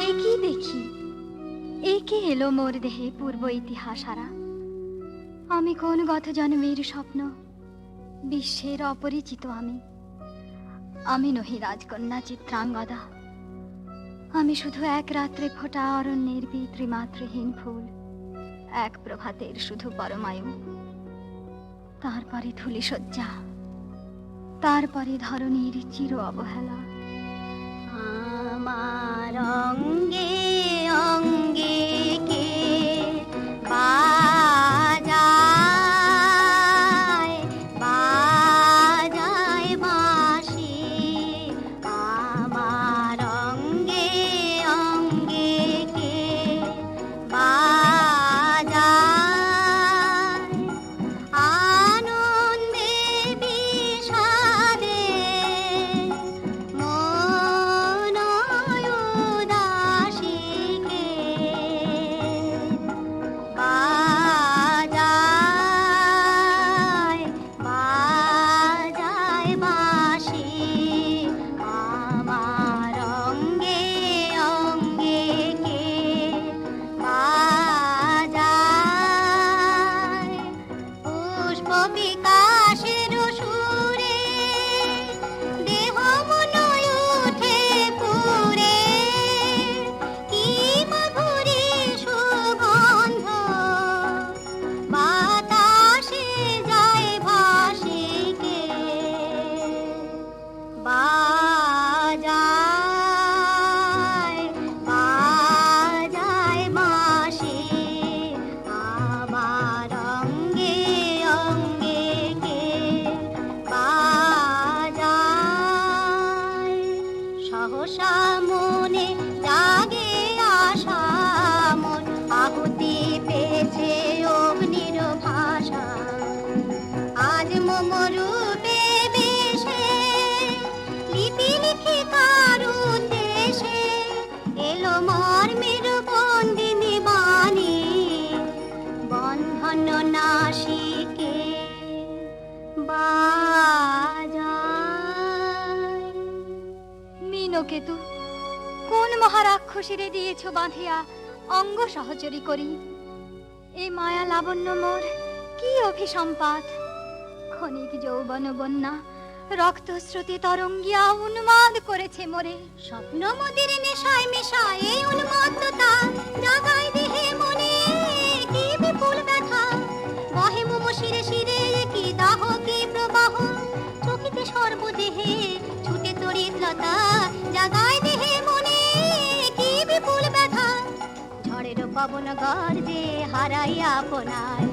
একই দেখি, একে এলো মোর দেহে পূর্ব ইতিহাস হারা। আমি কোন গত জন্মের স্বপ্ন, বিশ্বের অপরিচিত আমি। আমি নহি রাজকন্যা চিত্রাঙ্গদা, আমি শুধু এক রাত্রে ফোটা অরণ্যের পিতৃমাতৃহীন ফুল, এক প্রভাতের শুধু পরমায়ু। তারপরে ধূলি শয্যা, তারপরে ধরণীর চির অবহেলা। আমার অঙ্গে অঙ্গে কে বাজায় বাজায় বাঁশি, আমার অঙ্গে অঙ্গে কে বাজায়, আনন্দে বিষাদে মন উদাসীকে বাজায় বাজায় বাঁশি, আমার অঙ্গে অঙ্গে কে বাজায়। পুষ্প বিকাশের সুরে দেহ মন উঠে পুরে, কি মাধুরী সুগন্ধ বাতাসে যায় ভাসিকে বাজায় বাজায় বাঁশি, আমার অঙ্গে অঙ্গে কে বাজায়। সহসা মনে জাগে আশা মোর, আহুতি পেয়েছে অগ্নির ভাষা। আজ মম রূপে বেশে লিপি লিখি কার উদ্দেশে, এলো মর্মের বন্দিনী বাণী, বন্ধন নাশিকে বাজায়। মীনকেতু, কোন মহারাক্ষসীরে দিয়েছ বাঁধিয়া অঙ্গ সহচরী করি? এ মায়া লাবণ্য মোর কি অভিসম্পাত, ক্ষণিক যৌবন বন্যা রক্তস্রোতে তরঙ্গিয়া উন্মাদ করেছে মোরে। স্বপ্ন মদির নেশায় মেশায় এই উন্মত্ততা, জাগায় দেহে মনে কি বিপুল ব্যথা। বহে মোম শিরে শিরে কি দাহ কি প্রবাহ, চোখিতে সর্বদেহে ছুটে তড়িৎলতা। জাগায় দেহে মনে কি বিপুল ব্যথা, ঝড়ের পবন গর্জে হারাইয়া আপনায়।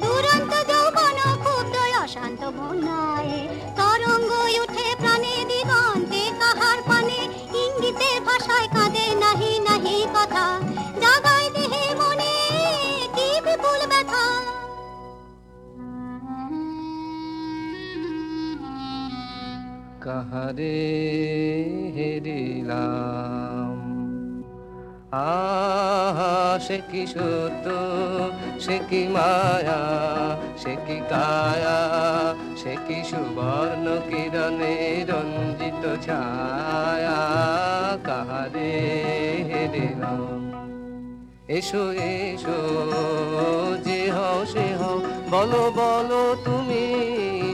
দুরন্ত যৌবন ক্ষুব্ধ অশান্ত বন্যায়, তরঙ্গ উঠে প্রাণে দিগন্তে কাহার পানে, ইঙ্গিতের ভাষায় কাঁদে নাহি নাহি কথা। কাহারে হেরিলাম। আহা সে কি সত্য, সে কি মায়া, সে কি কায়া, সে কি সুবর্ণ কিরণে রঞ্জিত ছায়া, কাহারে হেরিলাম। এসো এসো যে হও সে হও, বলো বলো তুমি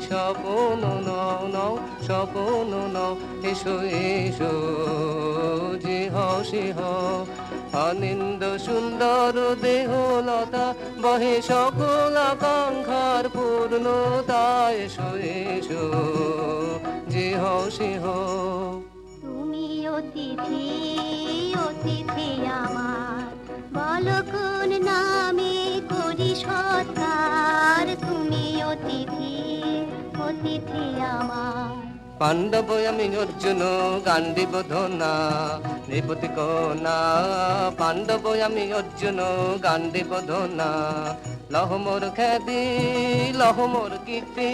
স্বপন নও নও, স্বপন নও। এসো এসো যে হও সে হও, অনিন্দ সুন্দর দেহলতা বহে সকল আকাঙ্ক্ষার পূর্ণতা। এসো এসো যে হও সে হও। তুমি অতিথি অতিথি আমার, বলো কোন নামে করি সৎকার। তুমি অতিথি অতিথি আমার। পাণ্ডব আমি অর্জুন গান্ডীব ধনা নৃপতি কনা। পাণ্ডব আমি অর্জুন গান্ডীব ধনা। লহ মোর খ্যাতি লহ মোর কীর্তি,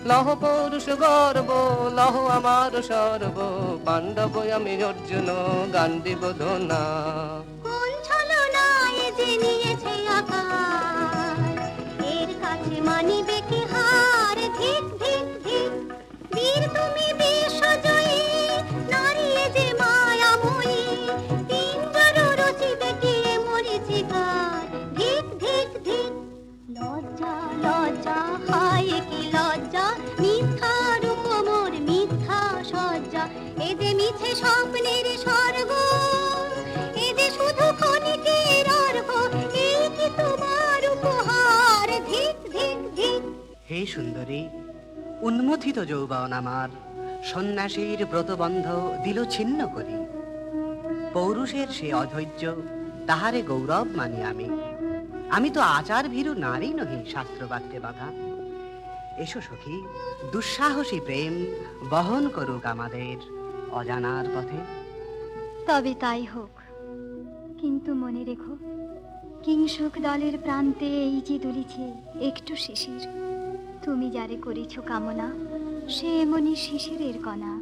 লহ পৌরুষ গর্ব, লহ আমার সর্ব। পাণ্ডব আমি অর্জুন গান্ডীব ধনা। কোন ছলনায় যে নিয়েছে আকার, এর কাছে মানিবে কি হার। ধিক ধিক ধিক, বীর তুমি বিশ্বজয়ী, নারী যে মায়াময়ী। তিনবার রচিবে কি মরীচিকার। ধিক ধিক ধিক, লজ্জা লজ্জা হায় কি লজ্জা। মিথ্যা রূপ মোর মিথ্যা সজ্জা, এ যে মিছে স্বপ্নের স্বর্গ, এ যে শুধু ক্ষণিকের অর্ঘ। এই কি তোমার উপহার। ধিক ধিক ধিক। হে সুন্দরী, উন্মথিত যৌবন আমার সন্ন্যাসীর ব্রতবন্ধ দিল ছিন্ন করি। পৌরুষের সে অধৈর্য, তাহারে গৌরব মানি আমি। আমি তো আচার ভীরু নারী নহি, শাস্ত্রবাক্যে বাধা। এসো সখী, দুঃসাহসী প্রেম বহন করুক আমাদের অজানার পথে। তবে তাই হোক, কিন্তু মনে রেখো, কিংসুক দলের প্রান্তে এই যে দুলিছে একটু শিশির। তুমি যারে করেছ কামনা, সে এমনি শিশিরের কণা,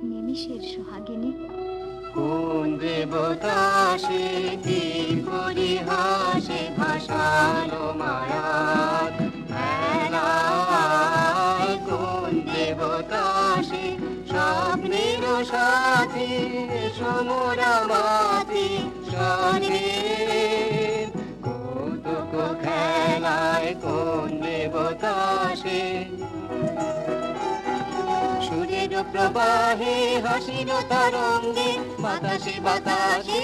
নিমিষের সোহাগিনী। কোন দেবতা সে কি পরিহাসে ভাসালো মায়ার মেলায়। কোন দেবতা সে স্বপ্নের সাথী, সমরা মাতি স্বরে কৌতুক খেলায়। কোন দেবতা সে সুরের প্রবাহে হাসির তরঙ্গে, বাতাসে বাতাসে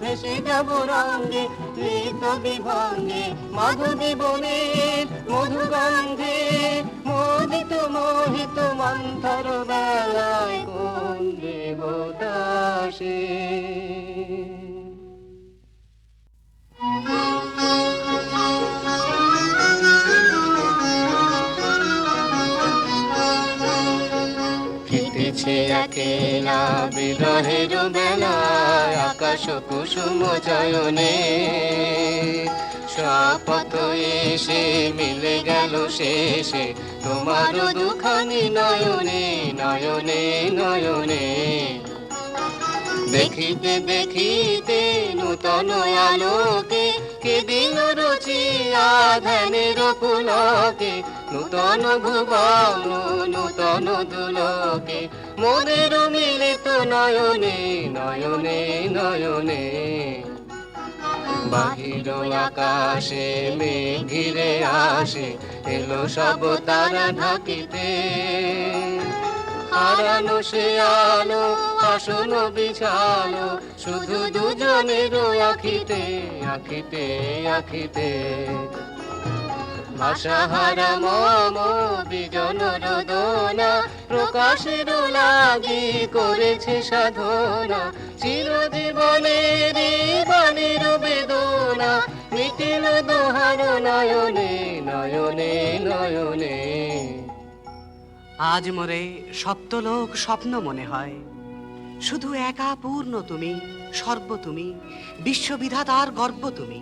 ভেসে যাব রঙ্গে। ঋত বিভঙ্গে মাধবী বনের মধুগন্ধে, মোদিত মোহিত মন্থর বেলায়। কোন দেবতা সে। ফিটেছে একেলা বিরহের বেলায়, আকাশ কুসুম চয়নে। শপথ এসে মিলে গেল শেষে, তোমার দুখানি নয়নে নয়নে নয়নে। দেখিতে দেখিতে নূতন আলোকে, কে দিল রচিয়া ধ্যানের পুলকে। নূতন ভুবন নূতন দুলকে, মোদের মিলিত নয়নে নয়নে নয়নে। বাহির আকাশে মেঘ ঘিরে আসে, এলো সব তারা ঢাকিতে। হারানো সে আলো আসন বিছালো, শুধু দুজনের আখিতে আখিতে আখিতে। ভাষাহারা মম বিজন রোদনা, প্রকাশের লাগি করেছে সাধনা। চিরজীবনের বাণীর বেদনা, মিটিল দোহার নয়নে নয়নে নয়নে। আজ মোরে সপ্তলোক স্বপ্ন মনে হয়, শুধু একা পূর্ণ তুমি, সর্ব তুমি, বিশ্ববিধাতার গর্ব তুমি,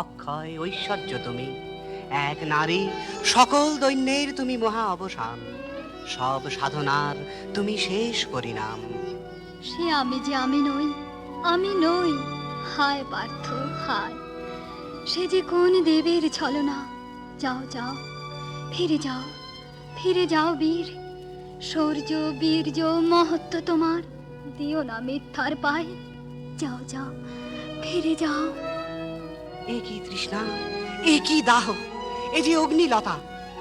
অক্ষয় ঐশ্বর্য তুমি। এক নারী সকল দৈন্যের তুমি মহা অবসান। সব সাধনার তুমি শেষ পরিণাম। সে আমি যে আমি নই, আমি নই। হায় পার্থ হায়, সে যে কোন দেবের ছলনা। যাও যাও, ফিরে যাও, ফিরে যাও বীর। শৌর্য বীর্য মহত্ব তোমার, দিও না মিথ্যার পায়। যাও যাও, ফিরে যাও। এ কি তৃষ্ণা, এ কি দাহ, এ যে অগ্নিলতা,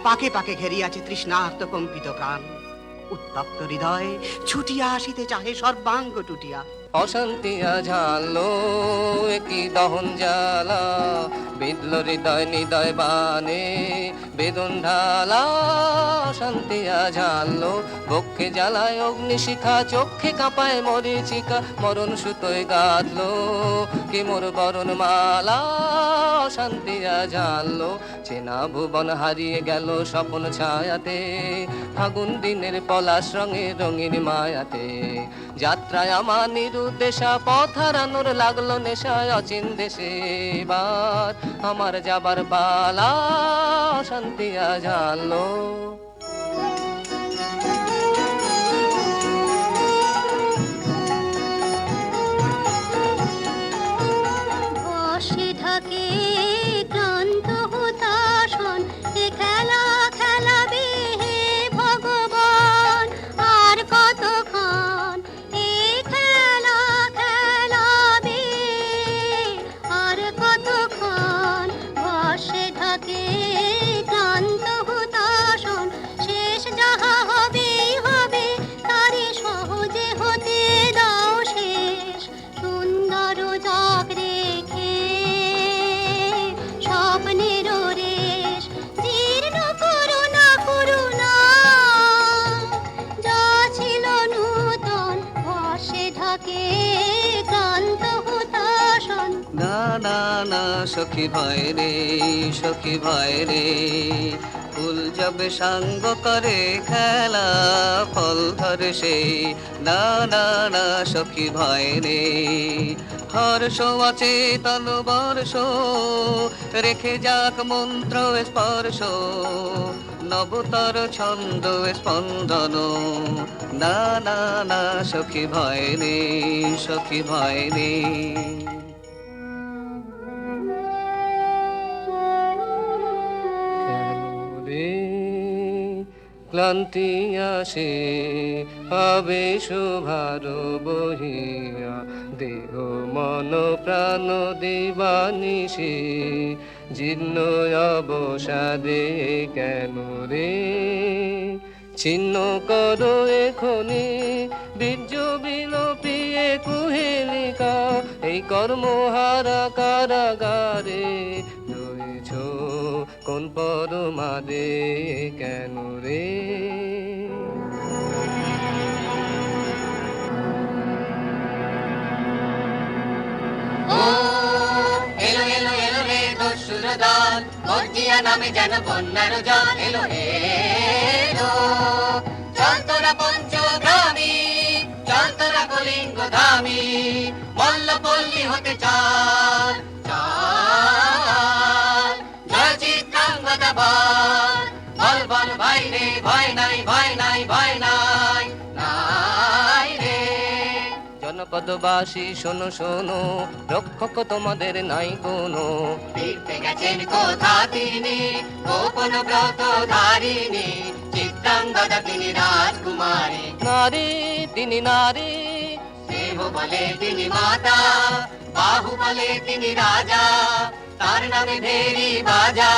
পাকে পাকে ঘেরিয়াছে তৃষ্ণার্ত কম্পিত প্রাণ। উত্তপ্ত হৃদয় ছুটিয়া আসিতে চাহে সর্বাঙ্গ টুটিয়া। অশান্তিয়া ঝালো একই দহন জ্বালা, বিদল হৃদয় নিদয় বানে বেদন ঢালা। অশান্তিয়া ঝালো বক্ষে জ্বালায় অগ্নিশিখা, চোখে কাঁপায় মরিচিকা, মরণ সুতোয় গাঁথলো কি মোর বরণ মালা। অশান্তিয়া ঝালো চেনা ভুবন হারিয়ে গেল স্বপ্ন ছায়াতে, ফাগুন দিনের পলাশ রঙে রঙিন মায়াতে। যাত্রায় আমার নিরুদ্দেশা, পথ হারানোর লাগলো নেশায় অচিন দেশে। এবার আমার যাবার পালা, শান্তিয়া ঝালো। বসে থাকে ক্লান্ত হতাশন, এ খেলা খেলাবে হে ভগবান। আর কতক্ষণ এ খেলা খেলাবে, আর কতক্ষণ। বসে থাকে ক্লান্ত হতাশন, শেষ যাহা হবেই হবে, তারে সহজে হতে দাও শেষ। সুন্দর জগ রেখে স্বপ্নের রেশ, জীর্ণ করুণা করুণা, যা ছিল নূতন বর্ষে ঢাকে ক্লান্ত হতাশন। না না না সখী ভয় রে, সখী ভয় রে, ফুল যাবে সাঙ্গ করে খেলা ফল ধরে সে। না না না সখী ভয় রে, হর্ষ অচেতন বর্ষ রেখে যাক মন্ত্র স্পর্শ, নবতর ছন্দ স্পন্দন। না না না সখী ভয় রে, সখী ভয় রে। ক্লান্তি আসে আবেশ ভার বহিয়া, দেহ মন প্রাণ দিবানিশি জীর্ণ অবসাদে কেন রে। ছিন্ন করো এখনি বীর্য বিলোপিয়ে কুহেলিকা, এই কর্মহারা কারাগারে রয়েছ কোন পরমাদে কেন রে। ও এলো এলো এলো রে দস্যুর দল, গর্জিয়া নামে যেন বন্যার জল। এলো এলো, চল তোরা পঞ্চগ্রামী, চল তোরা কলিঙ্গ ধামী, মল্লপল্লী হতে চল চল। জয় চিত্রাঙ্গদা বল, বল বল ভাই রে, ভয় নাই ভয় নাই ভয় নাই নাই রে। জনপদবাসী শোনো শোনো, রক্ষক তোমাদের নাই কোনো। ফিরতে গেছেন কোথা তিনি, গোপন ব্রত ধারিণী, চিত্রাঙ্গদা তিনি রাজকুমারী। নারী তিনি নারী, দেহ বলে তিনি মাতা, বাহু বলে তিনি রাজা, তার নামে ভেরি বাজা।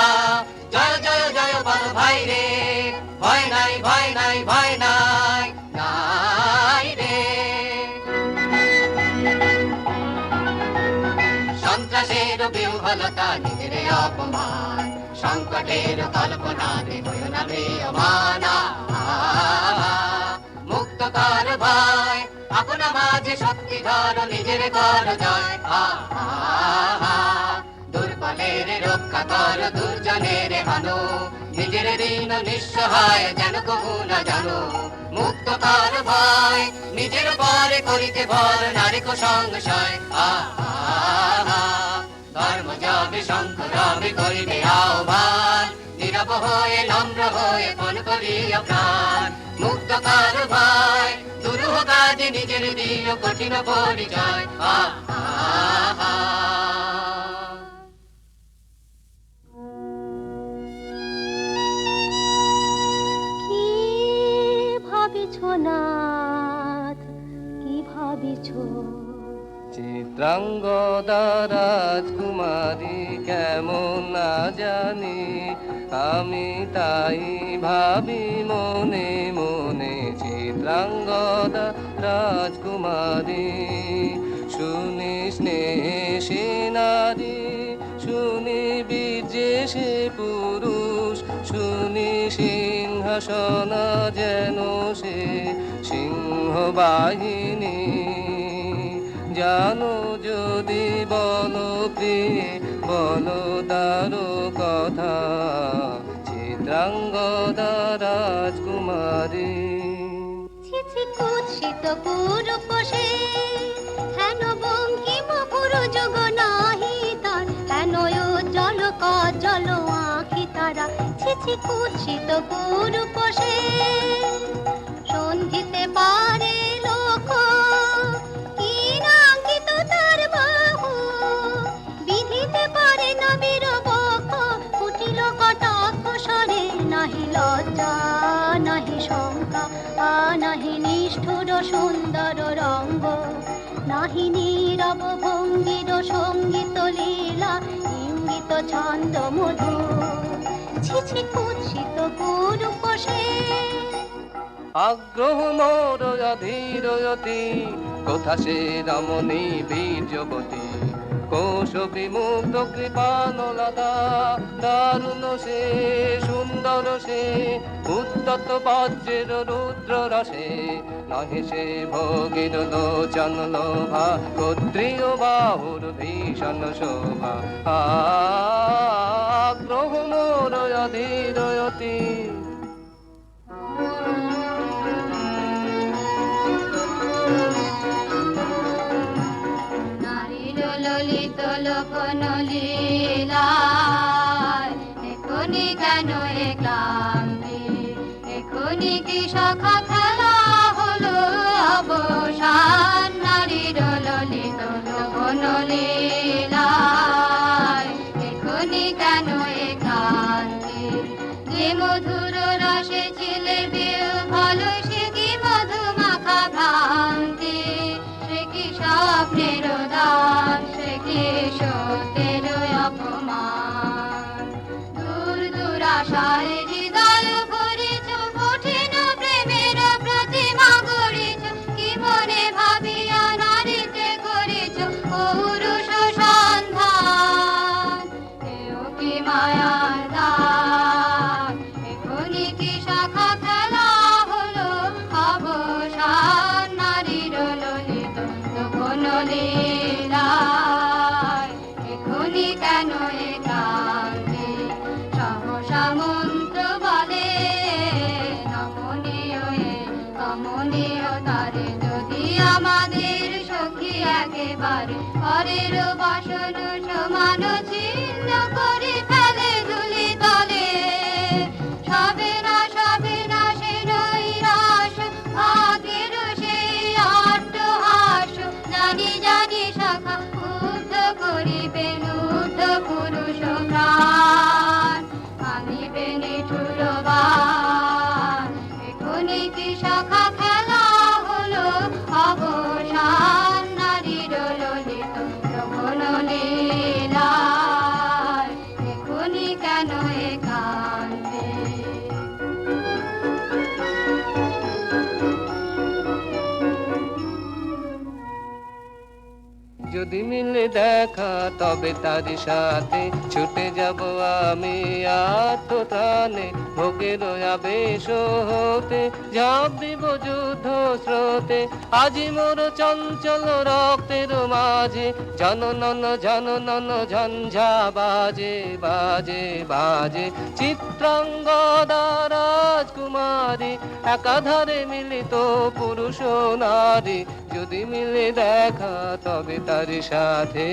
জয় জয় জয় বল ভাই রে, ভয় নাই ভয় নাই ভয় নাই নাই রে। সন্ত্রাসের বিহ্বলতা নিজের অপমান, সংকটের কল্পনা হইও না ম্রিয়মানা। মুক্ত কর ভয়, আপনা মাঝে শক্তি ধর, নিজের কর জয়। দুর্বলের রক্ষা কর, দুর্জনের হানো, নিজের ঋণ নিঃসহায় যেন কবু না জানো। মুক্ত কর ভয়, নিজের পরে করিতে ভর, নারিক সংশয়। ধর্ম যাবে শঙ্খ রবে করিবে আহ্বান, নীরব হয়ে নম্র হয়ে পণ করিয়া প্রাণ। মুক্ত কার ভাই দুরূহ কাজে নিজের দিল কঠিন পরিচয় কি ভাবিছ নাথ, কি ভাবিছ? চিত্রাঙ্গদা রাজকুমারী কেমন না জানি, আমি তাই ভাবি মনে মনে। চিত্রাঙ্গদা রাজকুমারী শুনি স্নেহে নারী, শুনি বীর্যে সে পুরুষ, শুনি সিংহাসন যেন সে সিংহ বাহিনী। জানো যদি বলো প্রিয়ে বলো তার কথা, চিত্রাঙ্গদা রাজকুমারী। ছিছি কুৎসিত পুরুষে হেন বঙ্কিম পুরু যোগ নাহি তার, হেন উজ্জ্বল কজ্জল আঁখি তারা। ছিছি কুৎসিত পুরুষে সন্ধিতে পারে লোক, কি নাঙ্কিত তার বাহু, বিধিতে পারে না বীরবক্ষ। কুটিল কটাক্ষ স্বরে নাহি লজ্জা নাহি শঙ্কা, নাহি নিষ্ঠুর সুন্দর রঙ্গ, নাহি নীরব ভঙ্গির সঙ্গীত লীলা, ইঙ্গিত ছন্দ মধু। ছিছি কুৎসিত পুরুষে আগ্রহ মোর অধীরয়তি, কোথা সে রমণী বীর্যবতী। কোশ বিমুগ্ধ কৃপানলতা, দারুণ সে সুন্দর সে, উদ্যত বজ্রের রুদ্র রসে। নহে সে ভোগীর লোচন লোভা, ক্ষত্রিয় বাহুর ভীষণ শোভা। আগ্রহ মোর অধীরয়তি। ললিত লোকন লীলা, এখনি কেন এ ক্লান্তি, এখনি কি সখা খেলা হলো অবসান। নারীর ললিত লোকন লীলা, এখনি কেন এ ক্লান্তি। যে মধুর রসে ছিলে বিহ্বল, সে কি মধু মাখা ভ্রান্তি। সে কি স্বপ্নের দান, সে কি সত্যের অপমান। দূর দুরাশায় হৃদয় ভরিছ, কঠিন প্রেমের প্রতিমা গড়িছ। কি মনে ভাবিয়া নারীতে করিছ পুরুষ সন্ধান। এও কি মায়ার দান, এখনি কি শাখা খেলা হলো অবসান। নারীর ললিত লোকন লীলায়, এখনি কেন এ ক্লান্তি। সহসা মন্ত্র বলে নমনীয় এ কমনীয় তারে, যদি আমাদের সখী একেবারে পরের বাসন সমান ছিন্ন করে ফেলে ধুলি তলে। সবে না সে নৈরাশ, ভাগের সেই অট্টহাস। জানি জানি সখা উদ্ধ করিবে লুব্ধ পুরুষ প্রাণ, আনিবে নিঠুর বাণ। এখনি কি সখা খেলা হলো অবসান। নারীর ললিত লোকন লীলায়, এখনি কেন এ কান্দে। যদি মিলে দেখা তবে তার সাথে ছুটে যাব আমি আত্মত্রাণে। ভোগের আবেশ হতে ঝাঁপ দিব যুদ্ধ স্রোতে। আজি মোর চঞ্চল রক্তের মাঝে জননন ঝঞ্ঝা বাজে বাজে বাজে। চিত্রাঙ্গদা রাজকুমারী, একাধারে মিলিত পুরুষ নারী। যদি মিলে দেখা তবে তার সাথে।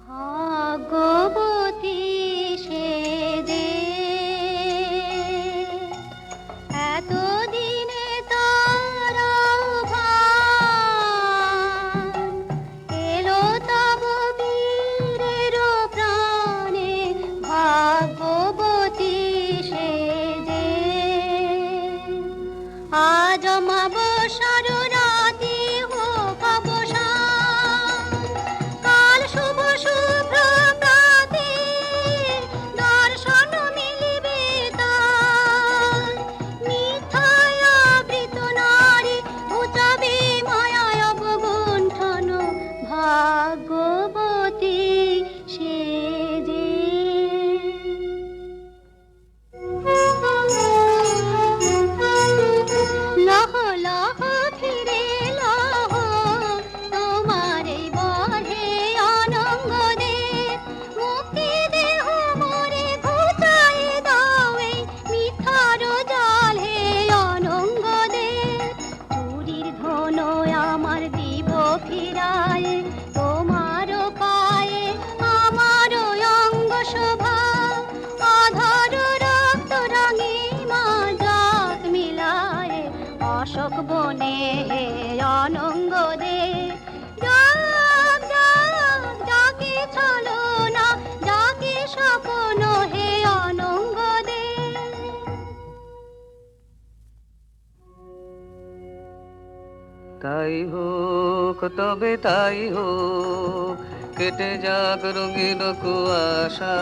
ভাগ্যবতী সে দে, এত হোক তবে তাই হোক, কেটে যাক রঙিন কুয়াশা।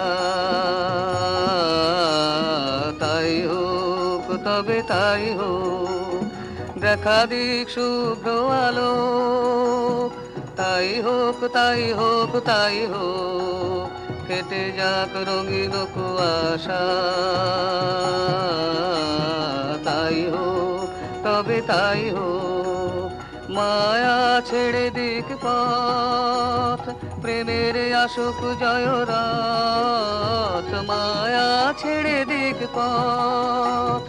তাই হোক তবে তাই হোক, দেখা দিক শুভ্র আলো। তাই হোক তাই হোক তাই হোক, কেটে যাক রঙিন কুয়াশা। তাই হোক তবে তাই হোক, মায়া ছেড়ে দিক পথ, প্রেমের আসুক জয়রাত। মায়া ছেড়ে দিক পথ,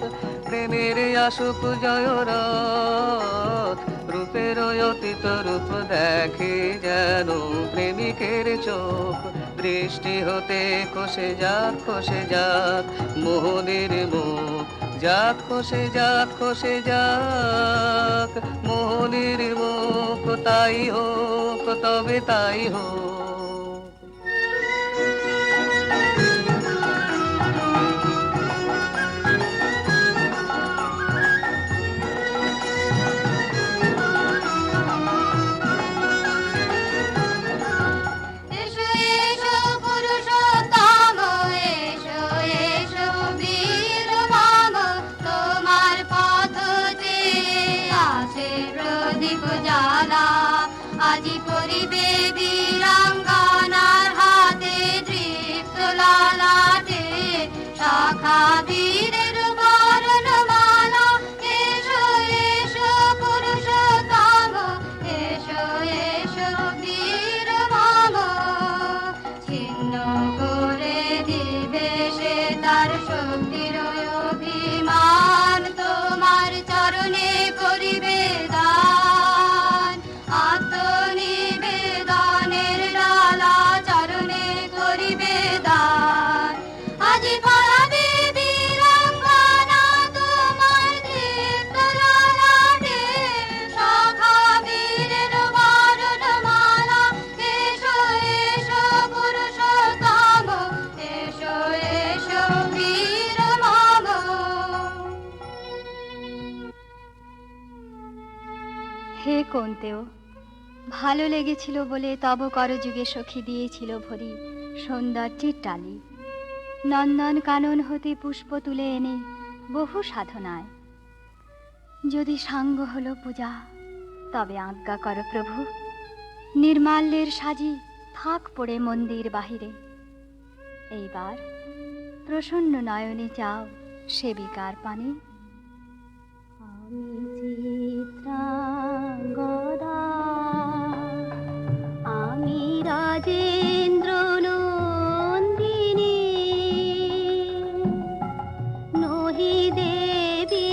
প্রেমের আসুক জয়রাত। রূপের অতীত রূপ দেখে যেন প্রেমিকের চোখ, দৃষ্টি হতে খসে যাক মোহনের মুখ। যাক খসে যাক মোহনের মুখ। তাই হোক তবে তাই হোক। এসো এসো পুরুষোত্তম, এসো এসো বীর মম, তোমার পথ চেয়ে আছে প্রদীপ জ্বালা। আজি করিবে বীরাঙ্গনার হাতে দৃপ্ত ললাটে শাখা বীরের বরণমালা। এসো এসো পুরুষোত্তম, এসো এসো বীর মম, ছিন্ন করে দিবে সে তার শক্তির অভিমান। তোমার চরণে করিবে দান, আত্মনিবেদনের ডালা চরণে করিবে দান। আজি পালাবে বীরাঙ্গনা তোমার দীপ্ত ললাটে শাখা বীরের বরণমালা। এসো এসো পুরুষোত্তম, এসো এসো বীর মম। হে কোন্তেও, ভালো লেগেছিল বলে তব করযুগে সখী দিয়েছিল ভরি সৌন্দর্যের টালি। নন্দন কানন হতে পুষ্প তুলে এনে বহু সাধনায়, যদি সাঙ্গ হলো পূজা তবে আজ্ঞা কর প্রভু। নির্মাল্যের সাজি থাক পড়ে মন্দির বাহিরে, এইবার প্রসন্ন নয়নে যাও সেবিকার পানে। আমি চিত্রাঙ্গদা, আমি রাজেন্দ্র নন্দিনী, নহি দেবী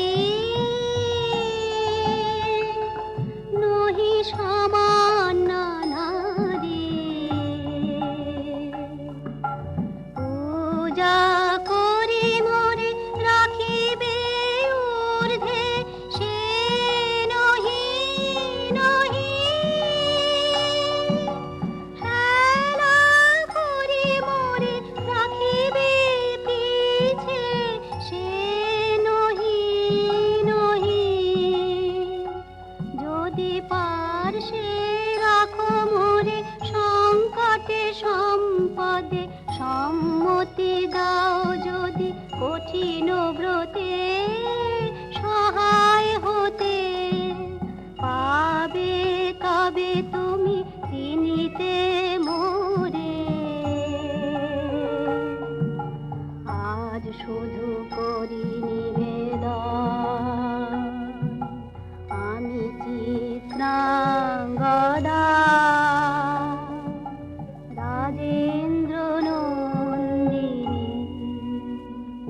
নহি সামান্য নারী। পূজা করি মোরে রাখিবে ঊর্ধ্বে, সে নহি নহি হেলা করি মোরে রাখিবে পিছে, সে নহি নহি। যদি পার্শ্বে রাখো মোরে সংকটে সম্পদে, সম্মতি দাও যদি কঠিন ব্রতে সহায় হতে। পাবে তবে তুমি চিনিতে মোরে, আজ শুধু করি নিবেদন। আমি চিত্রাঙ্গদা, রাজেন্দ্র নন্দিনী।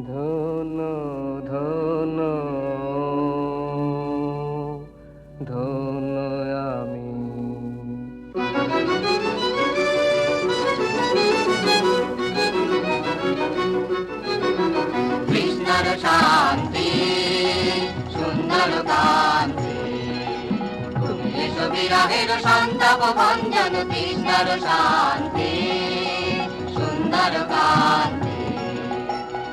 ধন্য ধন্য ধন্য আমি। কৃষ্ণর শান্তি সুন্দর কান্তি, তুমি এসো বিরহের সন্তাপ ভঞ্জন। কৃষ্ণর শান্তি সুন্দর কান্তি,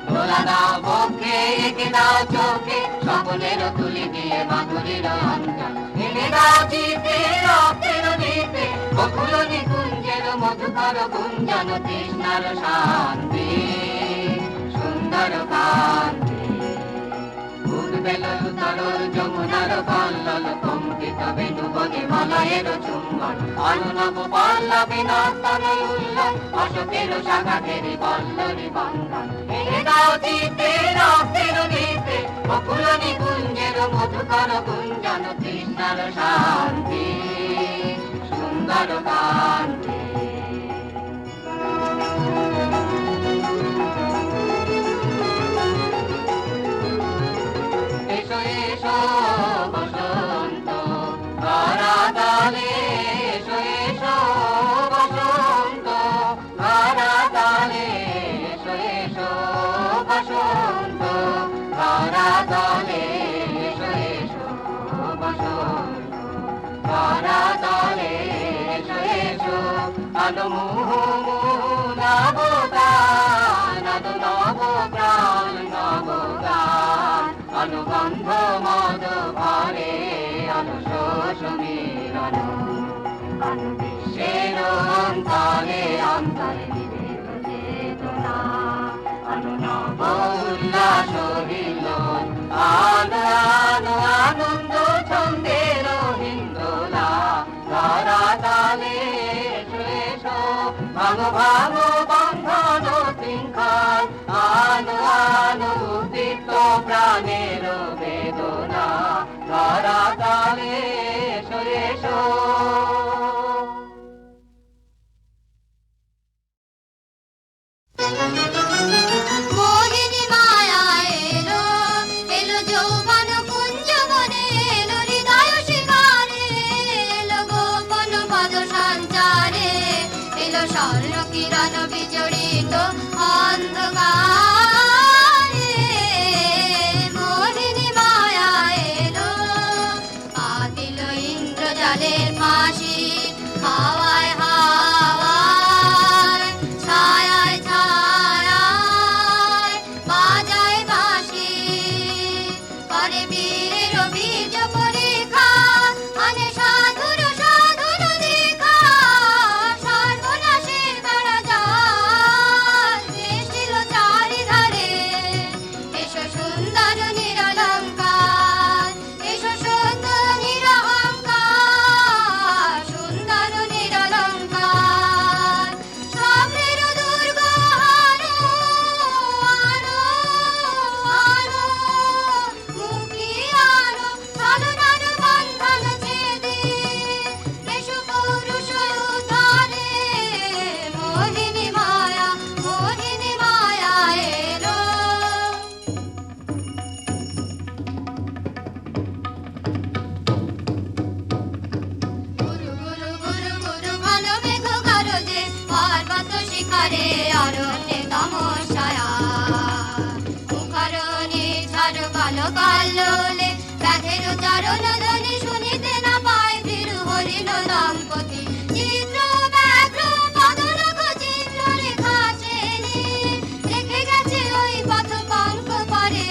ভোলা দাও বক্ষে একে দাও চোখে, স্বপ্নের তুলি দিয়ে মাধুরীর অঞ্জন। এনে দাও চিতে রক্তের দিতে বকুল নিকুঞ্জের মধুকর গুঞ্জন তৃষ্ণার শান্তি সুন্দর কান্তি উদ্বেলল তরল যমুনার কল্লল কম্পিত বেণুবনে মলয়ের চুম্বন অনুনব পল্লবে নর্তন উল্লন অশোকের শাখা ঘেরে পল্লরি বন্ধন এনে দাও চিতে রক্তের দিতে বকুল নিকুঞ্জের মধুকর গুঞ্জন তৃষ্ণার শান্তি সুন্দর কান্তি এসো এসো বসন্ত ধরাতলে এসো এসো বসন্ত ধরাতলে এসো এসো বসন্ত ধরাতলে এসো এসো বসন্ত ধরাতলে এসো এসো আলো মুহু নবগান আলো নব প্রাণ নবগান অনুবন্ধ মদ ভরে অনুশোষ মিলন অনু বিশ্বের অন্তরে অন্তরে বিবেক চেতনা অনু নব উল্লাস হিলন আলো আলো আনন্দ ছন্দের হিন্দোলা ধরাতলে এসো এসো ভাঙো ভাঙো বন্ধন শৃঙ্খল আলো আলো উদ্দীপ্ত প্রাণের বেদনা ধরাতলে এসো এসো মোহিনী মায়া এলো এলো যৌবন কুঞ্জ বনে এলো হৃদয় শিখারে এলো গোপন পদ সঞ্চারে এলো স্বর্ণ কিরণ বিজড়িত অন্ধকারে মোহিনী মায়া এলো পাতিল ইন্দ্রজালের ফাঁসি হাওয়ায় হাওয়ায় ছায়ায় ছায়ায় বাজায় বাঁশি করে বীরের বীজ পরীক্ষা আনে সাধুর সাধুর দীক্ষা সর্বনাশের বেড়া জাল সৃষ্টিল চারিধারে এসো সুন্দর নিরলঙ্কার এসো সুন্দর নিরহংকার সুন্দর নিরলঙ্কার স্বপ্নের দুর্গ আনো আনো আনো মুক্তি আনো ছলনার বন্ধন ছেদে এসো পৌরুষ উদ্ধারে মোহিনী মায়া এলো গুরু গুরু গুরু গুরু ঘন মেঘ গরজে পর্বত শিখরে অরণ্যে তমসায়া মুখরণে ঝড় কালো কাল্লোলে ব্যাঘের চরণ ধ্বনি শুনিতে না পায় ভীরু হরিণ দম্পতি চিত্র ব্যাঘ্র পদনখ চিহ্ন রেখা চেনে রেখে গেছে ওই পথ পঙ্ক পরে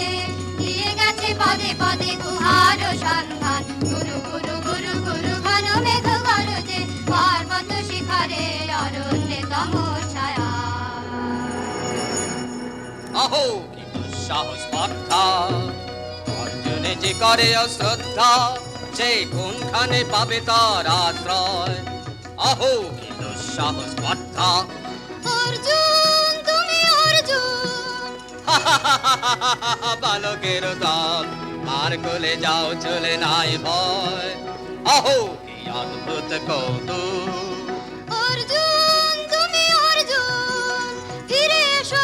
দিয়ে গেছে পদে পদে গুহার সন্ধান গুরু গুরু গুরু গুরু ঘন মেঘ গরজে পর্বত শিখরে অরণ্যে তমসায়া अहो की दुस्साहस स्पर्धा अर्जुने जे करे अश्रद्धा से कोनखाने पाबे तार आश्रय अहो की दुस्साहस स्पर्धा অর্জুন তুমি অর্জুন বালকের দল আর কোলে যাও চলে নাই ভয় अहो की अद्भुत कौतुक অর্জুন তুমি অর্জুন ফিরে এসো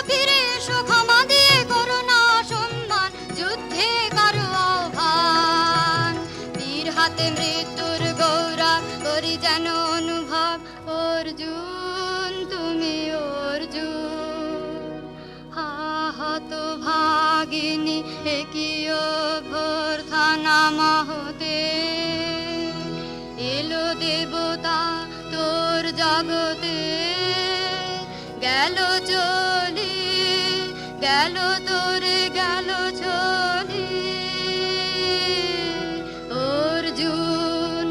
ক্ষমা দিয়ে করো না সম্মান যুদ্ধে করো আহ্বান বীর হাতে মৃত্যুর গৌরব করি যেন অনুভব অর্জুন তুমি অর্জুন হাহত ভাগিনী একই অভ্যর্থনা মহতে এলো দেবতা তোর জগতে গেল চলি গেল তোরে গেল চলি অর্জুন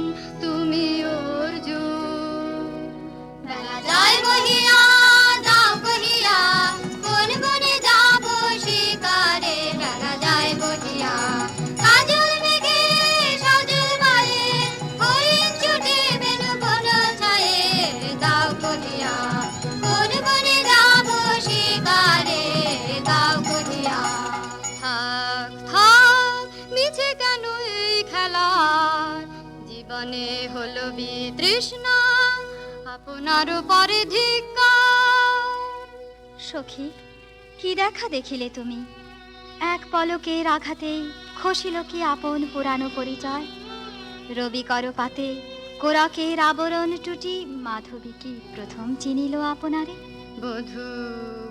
তৃষ্ণা আপনার পরে ধিক্কার। সখী, কি দেখা দেখিলে তুমি? এক পলকের আঘাতেই খসিল কি আপন পুরানো পরিচয়? রবি করপাতে কোরাকের আবরণ টুটি মাধবী কি প্রথম চিনিল আপনারে? বধূ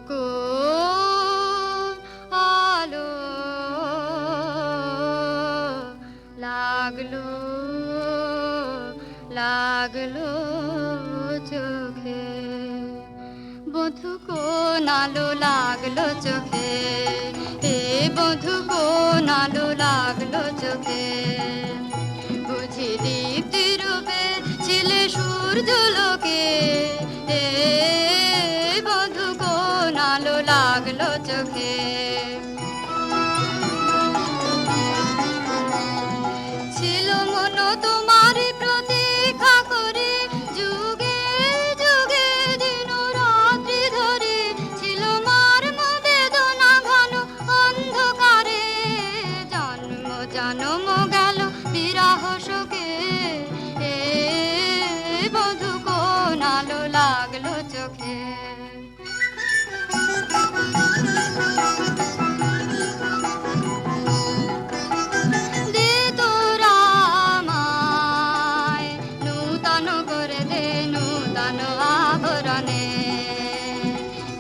কো আলো লাগলো লাগলো চোখে, বধূ কোন আলো লাগলো চোখে, এ বধূ কোন আলো লাগলো চোখে। বুঝি দীপ্তি রূপে ছিলে সূর্যলোকে, এ বধূ কোন আলো লাগলো চোখে। ছিল মন তোমার প্রতীক্ষা করে, যুগে যুগে দিন রাত্রি ধরে, ছিল মর্ম বেদনা ঘন অন্ধকারে। জন্ম জন্ম গেল বিরহ শোকে, এ বধূ কোন আলো লাগলো চোখে। দে তোরা আমায় নূতন করে দে নূতন আভরণে,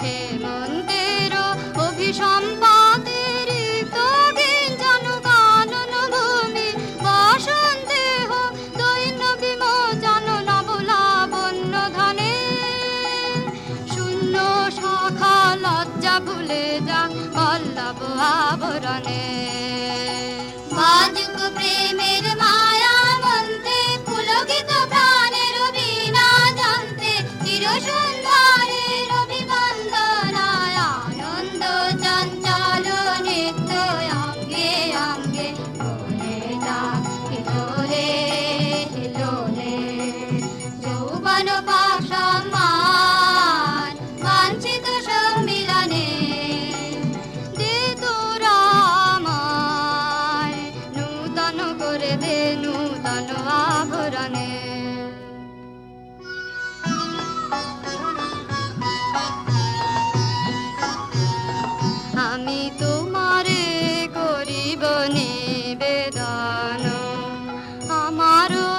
হেমন্তের অভিসম্পাতে রিক্ত গিঞ্জন কানন ভূমি, বসন্তে হোক দৈন্য বিমোচন নব লাবণ্য ধনে। শূন্য শাখা লজ্জা ভুলে যা পল্লব আবরণে। বাজুক প্রেমের মায়া মন্ত্রে, পুলকিত প্রাণের বীণা যন্ত্রে, চির সুন্দরের অভিবন্দনায় আনন্দ চঞ্চল নিত্য অঙ্গে অঙ্গে বলে যাক হিলোলে হিলোলে। যৌবন পাশমান বাঞ্ছিত সম্মিলনে, দে তোরা আমায় নূতন করে দে নূতন আভরণে। আমি তোমারে করিব নিবেদন, আমারও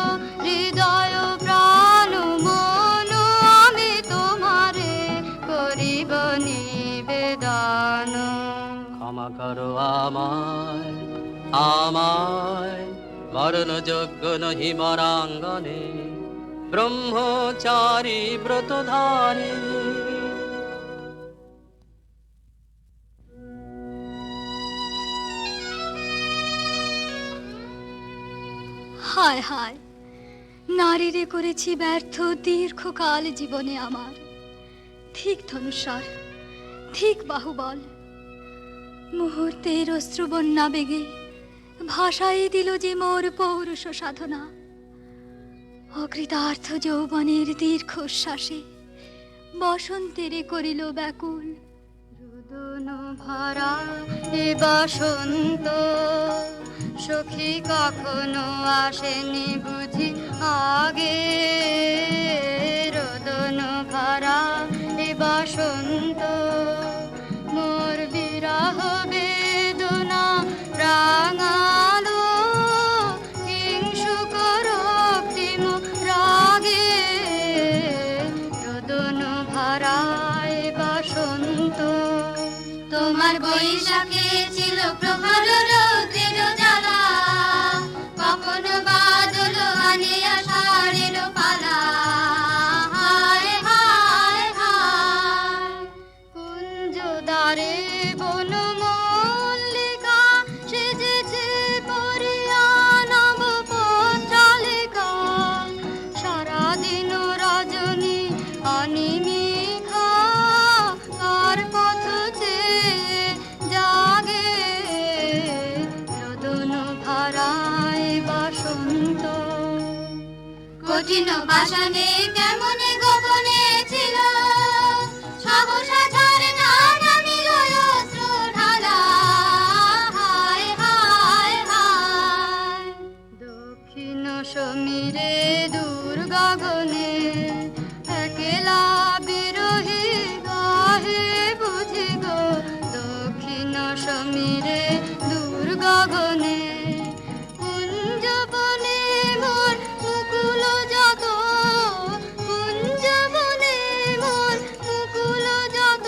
হৃদয় প্রাণ মন, আমি তোমারে করিব নিবেদন। ক্ষমা করো আমায় আমায়, মরণযোগ্য নহি মরাঙ্গনে, ব্রহ্মচারী ব্রতধারী। হায় হায়, নারীরে করেছি ব্যর্থ দীর্ঘকাল জীবনে আমার। ঠিক ধনুস্বর, ঠিক বাহুবল, মুহূর্তের অশ্রুবন্যা বেগে ভাষাই দিল যে মোর পৌরুষ সাধনা। অকৃতার্থ যৌবনের দীর্ঘশ্বাসে বসন্তেরে করিল ব্যাকুল। রোদন ভরা এ বসন্ত সখী কখনো আসেনি বুঝি আগে। রোদন ভরা এ বসন্ত মোর বিরহ বেদনা রাঙালো, হিংসুক রক্তিম রাগে। রোদন ভরা এ বসন্ত তোমার বৈশাখে ছিল প্রখর রৌদ্রের জ্বালা, কখন বাদল আনে আষাঢ়ের পালা। হায় হায় হায়, কুঞ্জ দ্বারে বন মল্লিকা সেজেছে পরিয়া নব পত্রালিকা। সারাদিন রজনী অনিমিখা কার পথ চেয়ে জাগে। রোদন ভরায় বসন্ত কঠিন পাষাণে কেমনে গোপনে ছিল, সহসা ঝরনা নামিল অশ্রু ঢালা। হায় হায় হায়, দক্ষিণ সমীরে দুর্গা গগনে একলা বিরোহী গাহে বুঝি গো দক্ষিণ সমীরে দূর গগনে কুঞ্জবনে মোর মুকুল যত কুঞ্জবনে মোর মুকুল যত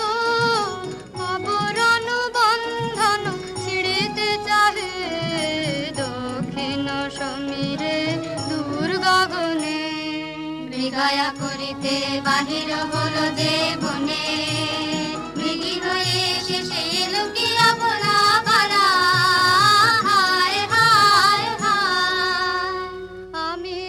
আবরণ বন্ধন ছিড়িতে চাহে দক্ষিণ সমীরে দূর গগনে মৃগয়া করিতে বাহির হলো যে বনে মৃগী হয়ে শেষে এলো কি আপনা পারা হায় হায় হায় আমি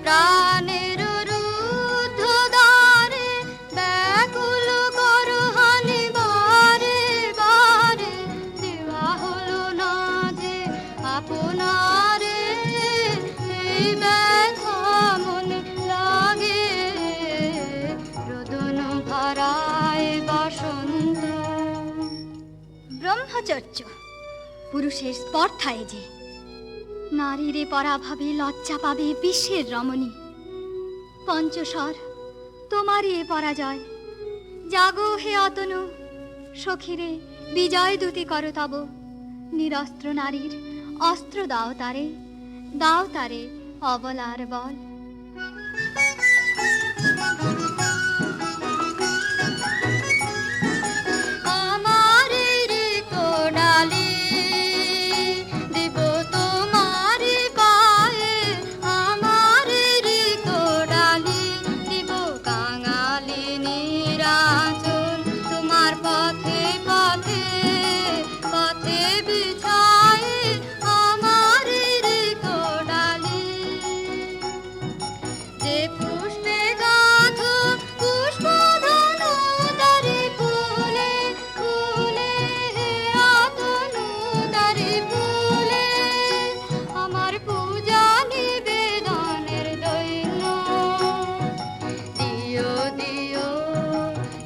প্রাণের রুদ্ধ দ্বারে ব্যাকুল করহানি বারে বারে দেওয়া হলো না যে আপনারে এই ব্যথা মনে লাগে রোদন ভরায় বসন্ত। ব্রহ্মচর্য পুরুষের স্পর্ধায় যে নারীরে পরাভাবে লজ্জা পাবে বিশ্বের রমণী। পঞ্চস্বর তোমারই এ পরাজয়, জাগো হে অতনু সখীরে বিজয় দূতি করো তব। নিরস্ত্র নারীর অস্ত্র দাও তারে অবলার বল। আমার কোডালি দিব তোমার পায়ে আমার কোডালি দিব কাঙালি নিরাচল তোমার পথে পথে পথে বিছায় আমার কোডালি যে পুষ্পে গাঁথ পুষ্পধনু তারি ফুলে ফুলে হে আতনু তারি ফুলে আমার পূজা নিবেদনের দৈন্য দিও দিও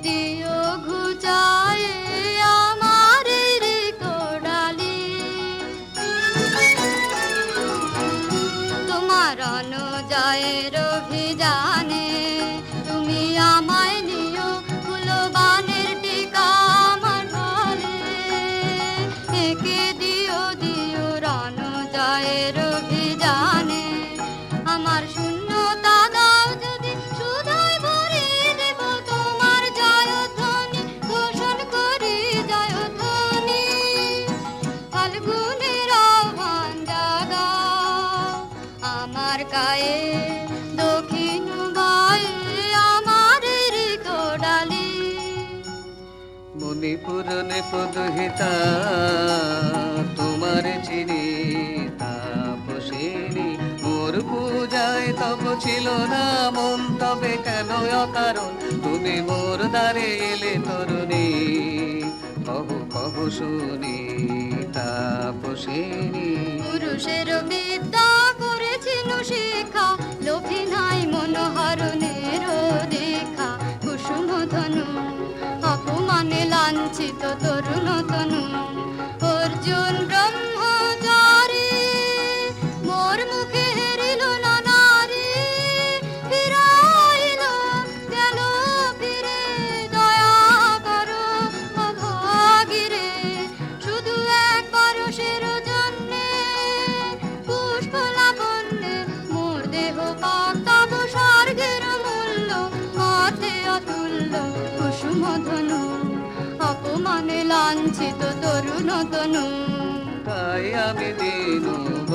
দিও ঘুচায় আমার কোডালি তোমার অনুজয়ের অভিযানে তুমি আমায় নিও ফুলবানের টিকা আমার ঢলে একে দিও দিও রণজয়ের অভিযানে আমার শূন্যতা দাও যদি শুধুই ভরিয়ে দেব তোমার জয়ধ্বনি ঘোষণ করি জয়ধ্বনি ফাল্গুনের আহ্বান জাগাও আমার গায়ে দক্ষিণ গায়ে আমার কোডালি মণিপুর নেপদহিতা তোমার চিনি তাপসিনী মোর পূজায় তব ছিল না মন তবে কেন অকারণ তুমি মোর দ্বারে এলে তরুণী কহু কহু শুনি তাপসিনী পুরুষের বিদ্যা করেছিল শিক্ষা লোভী নাই মনোহরণের দেখা কুসুম ধনু অপমানে লাঞ্ছিত তরুণ তনু অর্জুন ব্রহ্মচারী মোর মুখে হেরিল না নারী ফিরাইল গেল ফিরে দয়া করো অভাগীরে শুধু একবার সের জন্যে পুষ্প লাবণ্যে মোর দেহ পাতাব স্বর্গের মূল্য অর্থে অতুল্য কুসুম ধনু অপমানে লাঞ্ছিত তরুণ তনু তাই আমি দিনুবর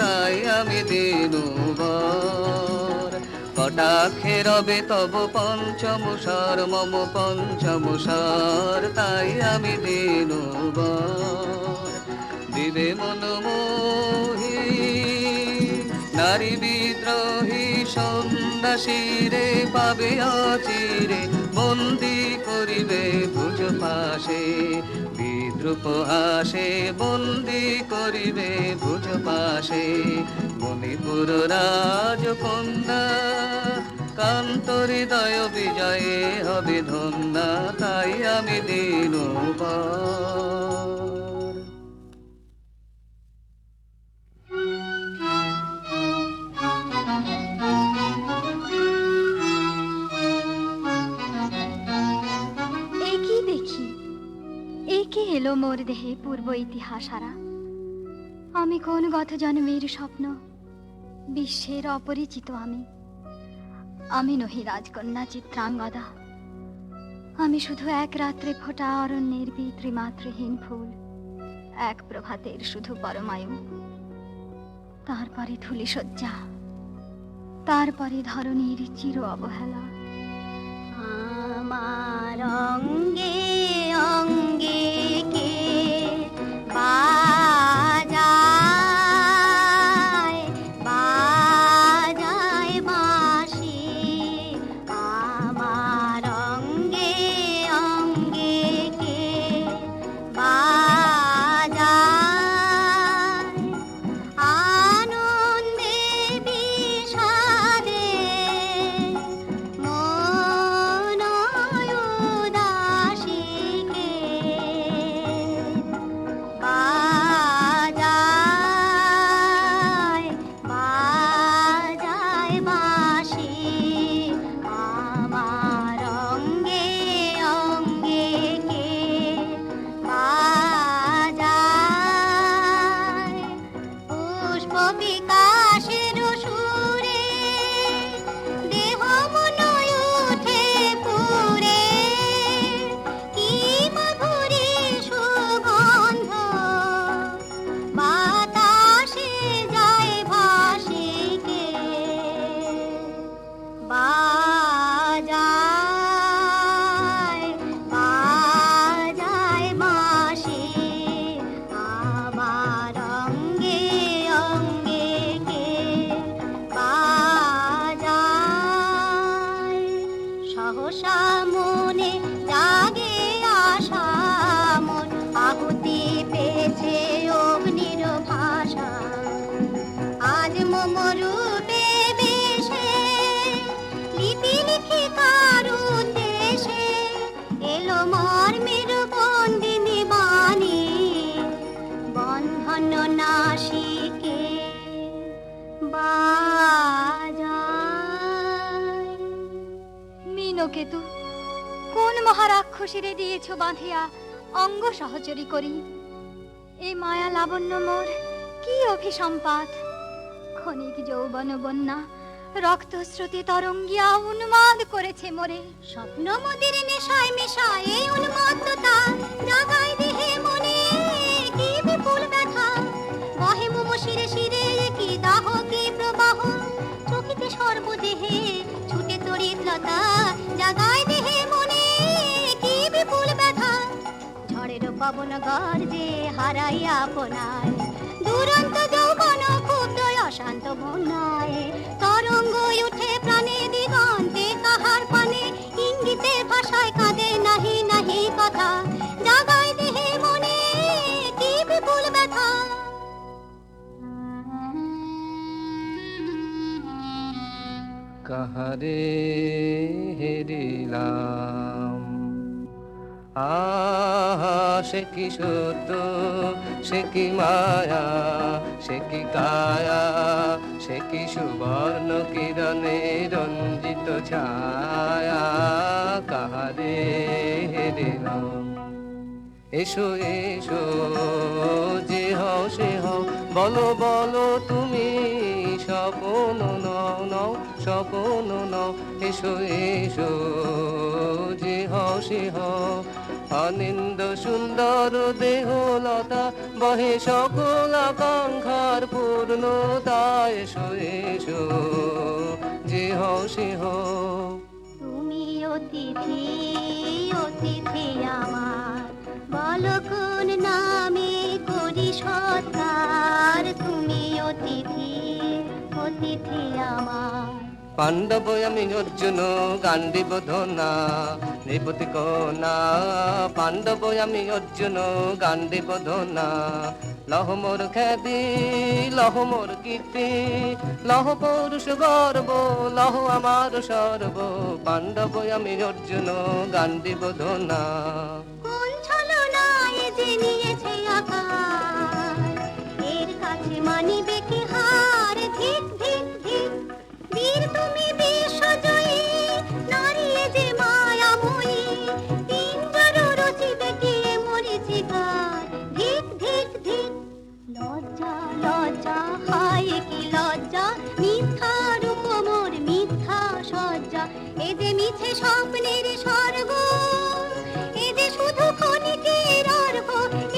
তাই আমি দিনুবর কটাক্ষে রবে তব পঞ্চমুষার মম পঞ্চমুষার তাই আমি দিনুবর দিবে মনমোহী নারী বিদ্রোহী সন্ন্যাসীরে পাবে অচিরে বন্দি করিবে ভুজ পাশে বিদ্রুপ হাসে বন্দি করিবে ভুজ পাশে মণিপুর রাজকন্যা কান্ত হৃদয় বিজয়ে হবে ধন্যা তাই আমি দিনুবর। মোর দেহে পূর্ব ইতিহাস হারা। আমি কোন গত জন্মের স্বপ্ন, বিশ্বের অপরিচিত আমি নহি রাজকন্যা চিত্রাঙ্গদা। আমি শুধু এক রাত্রে ফোটা অরণ্যের পিতৃমাতৃহীন ফুল, এক প্রভাতের শুধু পরমায়ু। তারপরে ধূলিসজ্জা, তারপরে ধরণীর চির অবহেলা। আমার অঙ্গে অঙ্গে কে বাজায় বাজায় বাঁশি, আমার অঙ্গে অঙ্গে কে বাজায় আনন্দে বিষাদে মন উদাসীকে বাজায় বাজায় বাঁশি, আমার অঙ্গে অঙ্গে কে বাজায় পুষ্প বিকাশের সুরে দেহ মন উঠে পুরে, কি মাধুরী সুগন্ধ বাতাসে যায় ভাসিকে বাজায় বাজায় বাঁশি, আমার অঙ্গে অঙ্গে কে বাজায় সহসা মনে জাগে আশা, মন আহুতি পেয়েছে অগ্নির ভাষা। আজ মম রূপে বেশে লিপি লিখি কার উদ্দেশে এলো মর্মের বন্দিনী বাণী, বন্ধন নাশিকে বাজায়। মীনকেতু, কোন মহারাক্ষসীরে দিয়েছ বাঁধিয়া অঙ্গ সহচরী করি? এই মায়া লাবণ্য মোর কি অভিসম্পাত! ক্ষণিক যৌবন বন্যা রক্তস্রোতে তরঙ্গিয়া উন্মাদ করেছে মোরে। স্বপ্ন মোদের নেশায় মেশায় এই উন্মত্ততা জাগায় দেহে মনে কি বিপুল ব্যথা, বহে মম শিরে শিরে কি দাহ কি প্রবাহ, চোখিতে সর্বদেহে ছুটে তড়িৎ লতা, জাগায় দেহে মনে কি বিপুল ব্যথা। ঝড়ের পবন গর্জে হারাইয়া আপনায় দুরন্ত যৌবন ক্ষুব্ধ অশান্ত বন্যায়, তরঙ্গ উঠে প্রাণে দিগন্তে কাহার পানে, ইঙ্গিতের ভাষায় কাঁদে নাহি নাহি কথা, জাগায় দেহে মনে কি বিপুল ব্যথা। কাহারে হেরিলাম, আহা সে কি সত্য, সে কি মায়া, সে কি কায়া, সে কি সুবর্ণ কিরণে রঞ্জিত ছায়া। কাহারে হেরিলাম, এসো এসো যে হও সে হও, বলো বলো তুমি স্বপন নও নও স্বপন নও। এসো এসো যে হও সে হও, অনিন্দ সুন্দর দেহলতা বহে সকল আকাঙ্ক্ষার পূর্ণতা। এসো এসো যে হও সে হও। তুমি অতিথি অতিথি আমার, বলো কোন নামে করি সৎকার। তুমি অতিথি অতিথি আমার। পাণ্ডব আমি অর্জুন গান্ডীব ধনা নিপতি কনা, পাণ্ডব আমি অর্জুন গান্ডীব ধনা। লহ মোর খ্যাতি লহ মোর কীর্তি, লহ পৌরুষ গর্ব, লহ আমার সর্ব। পাণ্ডব আমি অর্জুন গান্ডীব ধনা। কোন ছলনায় যে নিয়েছে আকার, এর কাছে মানিবে কি হার। ধিক ধিক ধিক, বীর তুমি বিশ্বজয়ী, নারী যে মায়াময়ী, তিন জড় রচিবে কে মরিচিকা। আছে স্বপ্নের স্বর্গ, এ যে শুধু ক্ষণিকের অর্ঘ,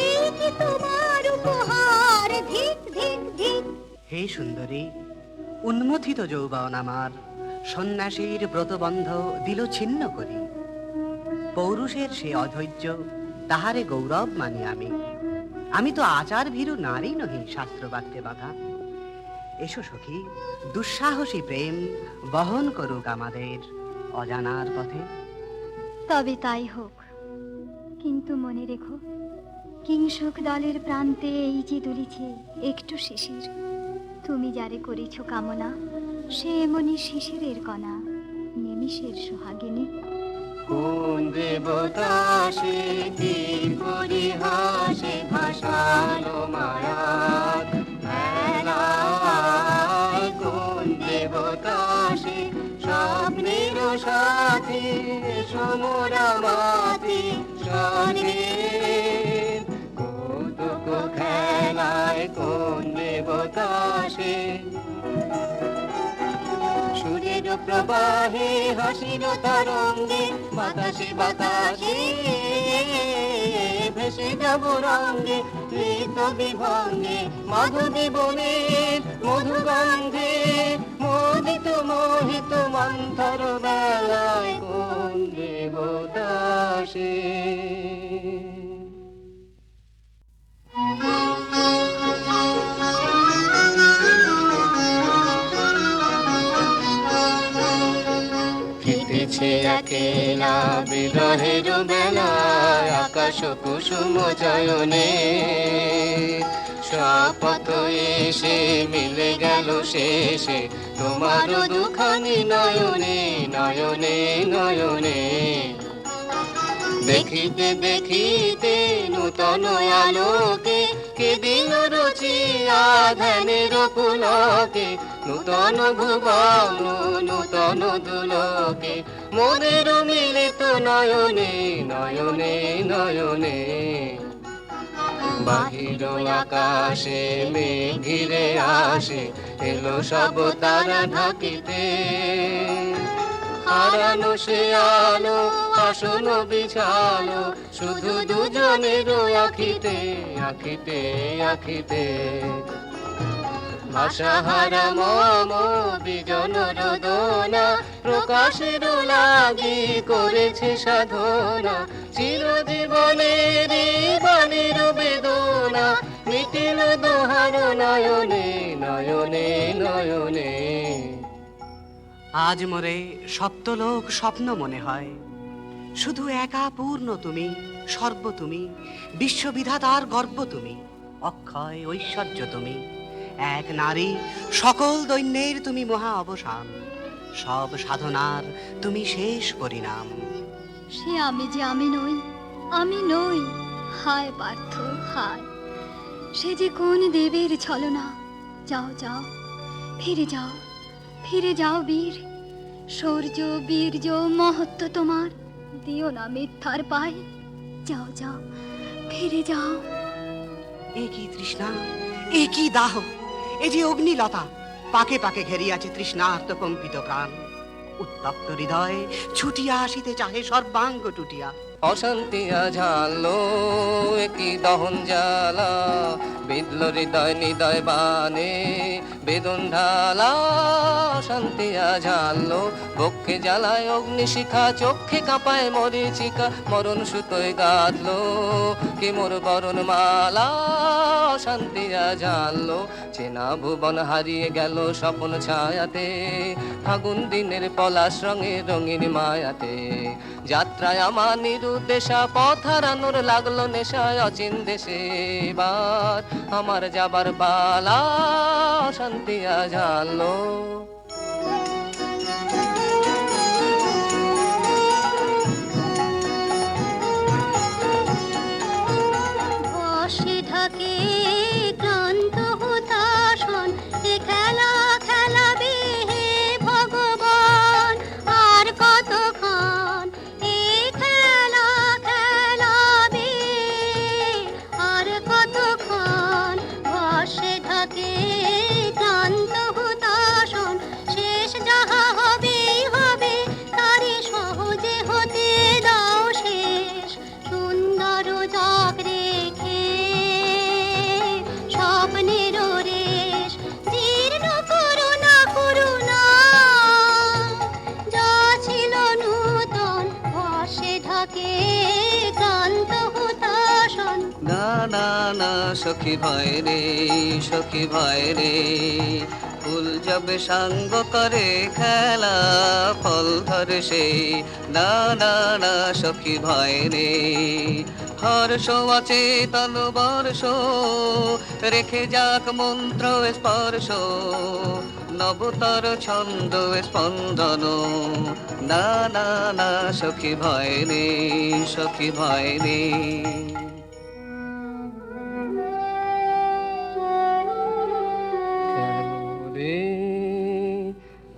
এই কি তোমার উপহার? ধিক ধিক ধিক। হে সুন্দরী, উন্মথিত যৌবন আমার সন্ন্যাসীর ব্রতবন্ধ দিল ছিন্ন করি। পৌরুষের সে অধৈর্য, তাহারে গৌরব মানি আমি। আমি তো আচার ভীরু নারী নহি, শাস্ত্রবাক্যে বাধা। এসো সখী, দুঃসাহসী প্রেম বহন করুক আমাদের অজানার পথে। তবে তাই হোক, কিন্তু মনে রেখো, কিংসুক দলের প্রান্তে এই যে দুলিছে একটু শিশির, তুমি যারে করেছ কামনা, সে এমনি শিশিরের কণা, নিমিষের সোহাগিনী। কোন দেবতা সে কি পরিহাসে ভাসালো মায়ার মেলায়? কোন দেবতা সে স্বপ্নের সাথী, সমরা মাথি স্বর্গে কৌতুক খেলায়? কোন দেবতা সে সুরের প্রবাহে হাসির তরঙ্গে, বাতাসে বাতাসে ভেসে যাব রঙ্গে, ঋত বিভঙ্গে মাধবী বনের মধুগন্ধে, মোদিত মোহিত মন্থর বেলায় কোন দেবতা সে? ফিটেছে একেলা বিরহের বেলায়, আকাশ কুসুম চয়নে শপথ এসে মিলে গেল শেষে তোমার দুখানি নয়নে নয়নে নয়নে। দেখিতে দেখিতে নূতন আলোকে, কে দিল রচিয়া ধ্যানের পুলকে, নূতন ভুবন নূতন দুলকে, মোদের মিলিত নয়নে নয়নে নয়নে। বাহির আকাশে মেঘ ঘিরে আসে, এলো সব তারা ঢাকিতে, হারানো সে আলো আসন বিছালো, শুধু দুজনের আখিতে আখিতে আখিতে। ভাষাহারা মম বিজন রোদনা, প্রকাশের লাগি করেছে সাধনা, চিরজীবনের বাণীর বেদনা, মিটিল দোহার নয়নে নয়নে নয়নে। আজ মোরে সপ্তলোক স্বপ্ন মনে হয়, শুধু একা পূর্ণ তুমি, সর্ব তুমি, বিশ্ববিধাতার গর্ব তুমি, অক্ষয় ঐশ্বর্য তুমি, এক নারী সকল দৈন্যের তুমি মহা অবসান, সব সাধনার তুমি শেষ পরিণাম। সে আমি যে আমি নই, আমি নই, হায় পার্থ হায়। সে যে কোন দেবের ছলনা, যাও যাও ফিরে যাও, ফিরে যাও বীর। শৌর্য বীর্য মহত্ব তোমার, দিও না মিথ্যার পায়, যাও যাও ফিরে যাও। এ কি তৃষ্ণা, এ কি দাহ, এ যে অগ্নিলতা, পাকে পাকে ঘেরিয়াছে তৃষ্ণার্ত কম্পিত প্রাণ। উত্তপ্ত হৃদয় ছুটিয়া আসিতে চাহে সর্বাঙ্গ টুটিয়া। অশান্তি ঝালো কি দহন জ্বালা, বিদল হৃদয় নিদয় বানে বেদন ঢালা। অশান্তি ঝালো বক্ষে জ্বালায় অগ্নিশিখা, চক্ষে কাঁপায় মরিচিকা, মরণ সুতোয় গাঁথলো কি মোর বরণ মালা। অশান্তি ঝালো চেনা ভুবন হারিয়ে গেল স্বপ্ন ছায়াতে, ফাগুন দিনের পলাশ রঙের রঙিন মায়াতে। যাত্রায় আমার নিরুদ্দেশা, পথ হারানোর লাগলো নেশায় অচিন দেশে। এবার আমার যাবার পালা, শান্তি ঝালো। বসে ঢাকে ক্লান্ত হতাশন, এ খেলা খেলাবে হে ভগবান, আর কতক্ষণ এ খেলা খেলাবে, আর কতক্ষণ। বসে ঢাকে ক্লান্ত হতাশন, না সখী ভয় রে, সখী ভয় রে। ফুল যাবে সাঙ্গ করে খেলা, ফল ধরে সে না না না সখী ভয় রে। হর্ষ আছে তনু বর্ষ, রেখে যাক মন্ত্র স্পর্শ, নবতর ছন্দ স্পন্দন না না না সখী ভয় রে, সখী ভয় রে।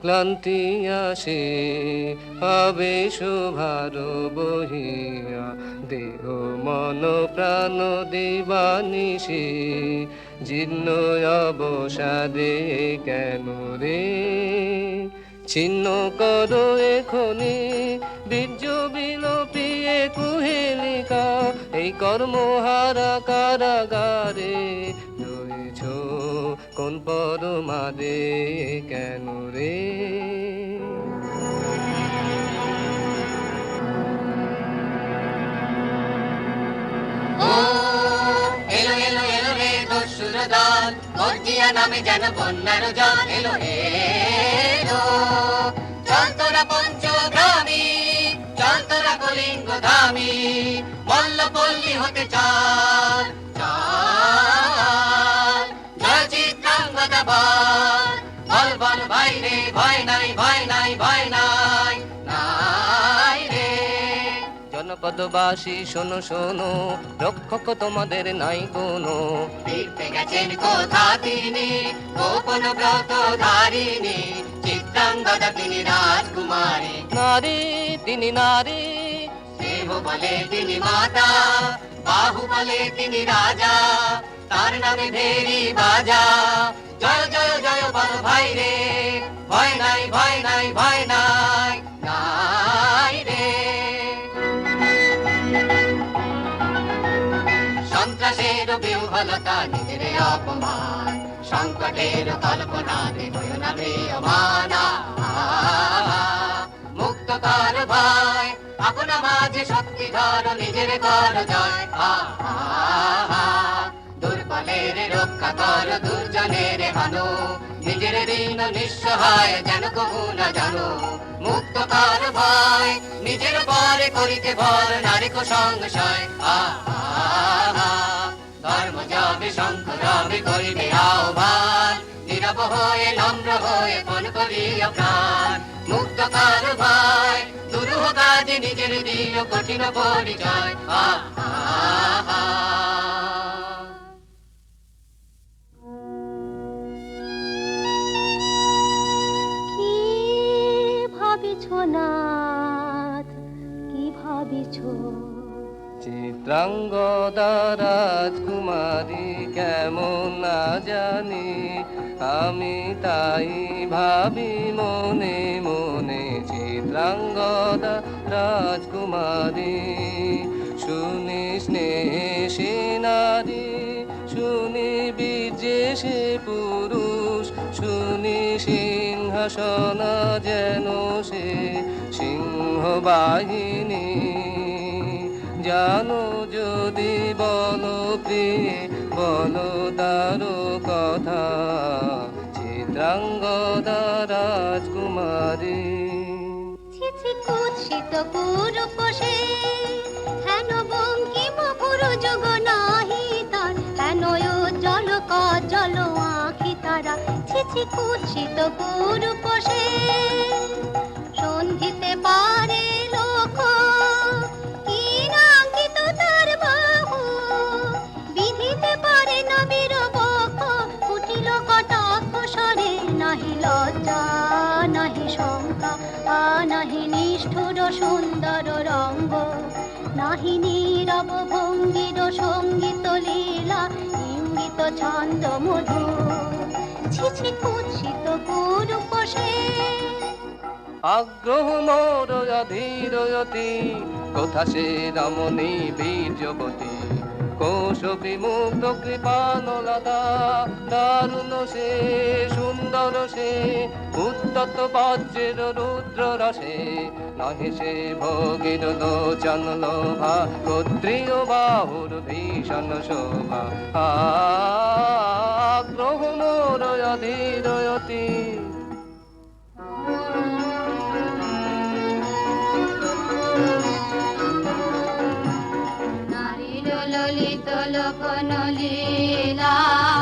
ক্লান্তি আসে আবেশ ভার বহিয়া, দেহ মন প্রাণ দিবানিশি জীর্ণ অবসাদে কেন রে। ছিন্ন করো এখনি বীর্য বিলোপিয়ে কুহেলিকা, এই কর্মহারা কারাগারে রয়েছ কোন পরমাদে কেন রে। ও এলো এলো এলো রে দস্যুর দল, গর্জিয়া নামে যেন বন্যার জল। এলো এলো চল তোরা পঞ্চগ্রামী, চল তোরা কলিঙ্গ ধামী, মল্লপল্লী হতে চল চল। জয় চিত্রাঙ্গদা বল, বল বল ভাই রে, ভয় নাই ভয় নাই ভয় নাই নাই রে। জনপদবাসী শোনো শোনো, রক্ষক তোমাদের নাই কোনো। ফিরতে গেছেন কোথা তিনি, গোপন ব্রত ধারিণী, চিত্রাঙ্গদা তিনি রাজকুমারী। নারী তিনি নারী, দেহ বলে তিনি মাতা, বাহু বলে তিনি রাজা, তার নামে ভেরি বাজা। জয় জয় জয় বল ভাই রে, ভয় নাই ভয় নাই ভয় নাই নাই রে। সন্ত্রাসের বিহ্বলতা নিজের অপমান, সংকটের কল্পনাতে হয়ে না প্রিয়মানা। মুক্ত কর ভাই আপনা মাঝে শক্তি ধর, নিজের কর জয়। দুর্বলের রক্ষা কর, দুর্জনের হানো, নিজের ঋণ নিঃসহায় যেন কবু না জানো। মুক্ত কর ভয় নিজের পরে করিতে ভর, নারী সংশয়। ধর্ম যাবে শঙ্খ রবে করিবে আহ্বান, নীরব হয়ে নম্র হয়ে পণ করিয়া প্রাণ। মুক্ত কর ভয় দুরূহ কাজে নিজের দিও কঠিন পরিচয়। কি ভাবিছ নাথ, কি ভাবিছ? চিত্রাঙ্গদা রাজকুমারী কেমন না জানি, আমি তাই ভাবি মনে মনে। চিত্রাঙ্গদা রাজকুমারী শুনি স্নেহে নারী, শুনি বীর্যে সে পুরুষ, শুনি সিংহাসন যেন সে সিংহ বাহিনী। জানো যদি বলো প্রিয়ে বলো তার কথা, চিত্রাঙ্গদা রাজকুমারী। ছিছি কুৎসিত কুরূপসে, হেন বঙ্কিম পুরু যোগ নাহি তার, হেন উজ্জ্বল কজ্জ্বল আঁখি তারা। ছিছি কুৎসিত কুরূপসে, সন্ধিতে পারে লোক, কি নাঙ্কিত তার বাহু, বিধিতে পারে না বীরবক্ষ। কুটিল কটাক্ষ স্বরে, নাহি লজ্জা নাহি শঙ্কা, নাহি নিষ্ঠুর সুন্দর রঙ্গ, নাহি নীরব ভঙ্গির সঙ্গীত লীলা, ইঙ্গিত ছন্দ মধু। ছিছি কুৎসিত কুরূপসে। আগ্রহ মোর অধীরয়তি, কোথা সে রমণী বীর্যবতী। কোশ বিমুগ্ধ কৃপানলতা, দারুণ সে সুন্দর সে উত্তত বজ্রের রুদ্র রসে, নহে সে ভোগীর লোচন লোভা, ক্ষত্রিয় বাহুর ভীষণ শোভা। আগ্রহ মোর অধীরয়তি, নারীর ললিত লোকন লীলায়,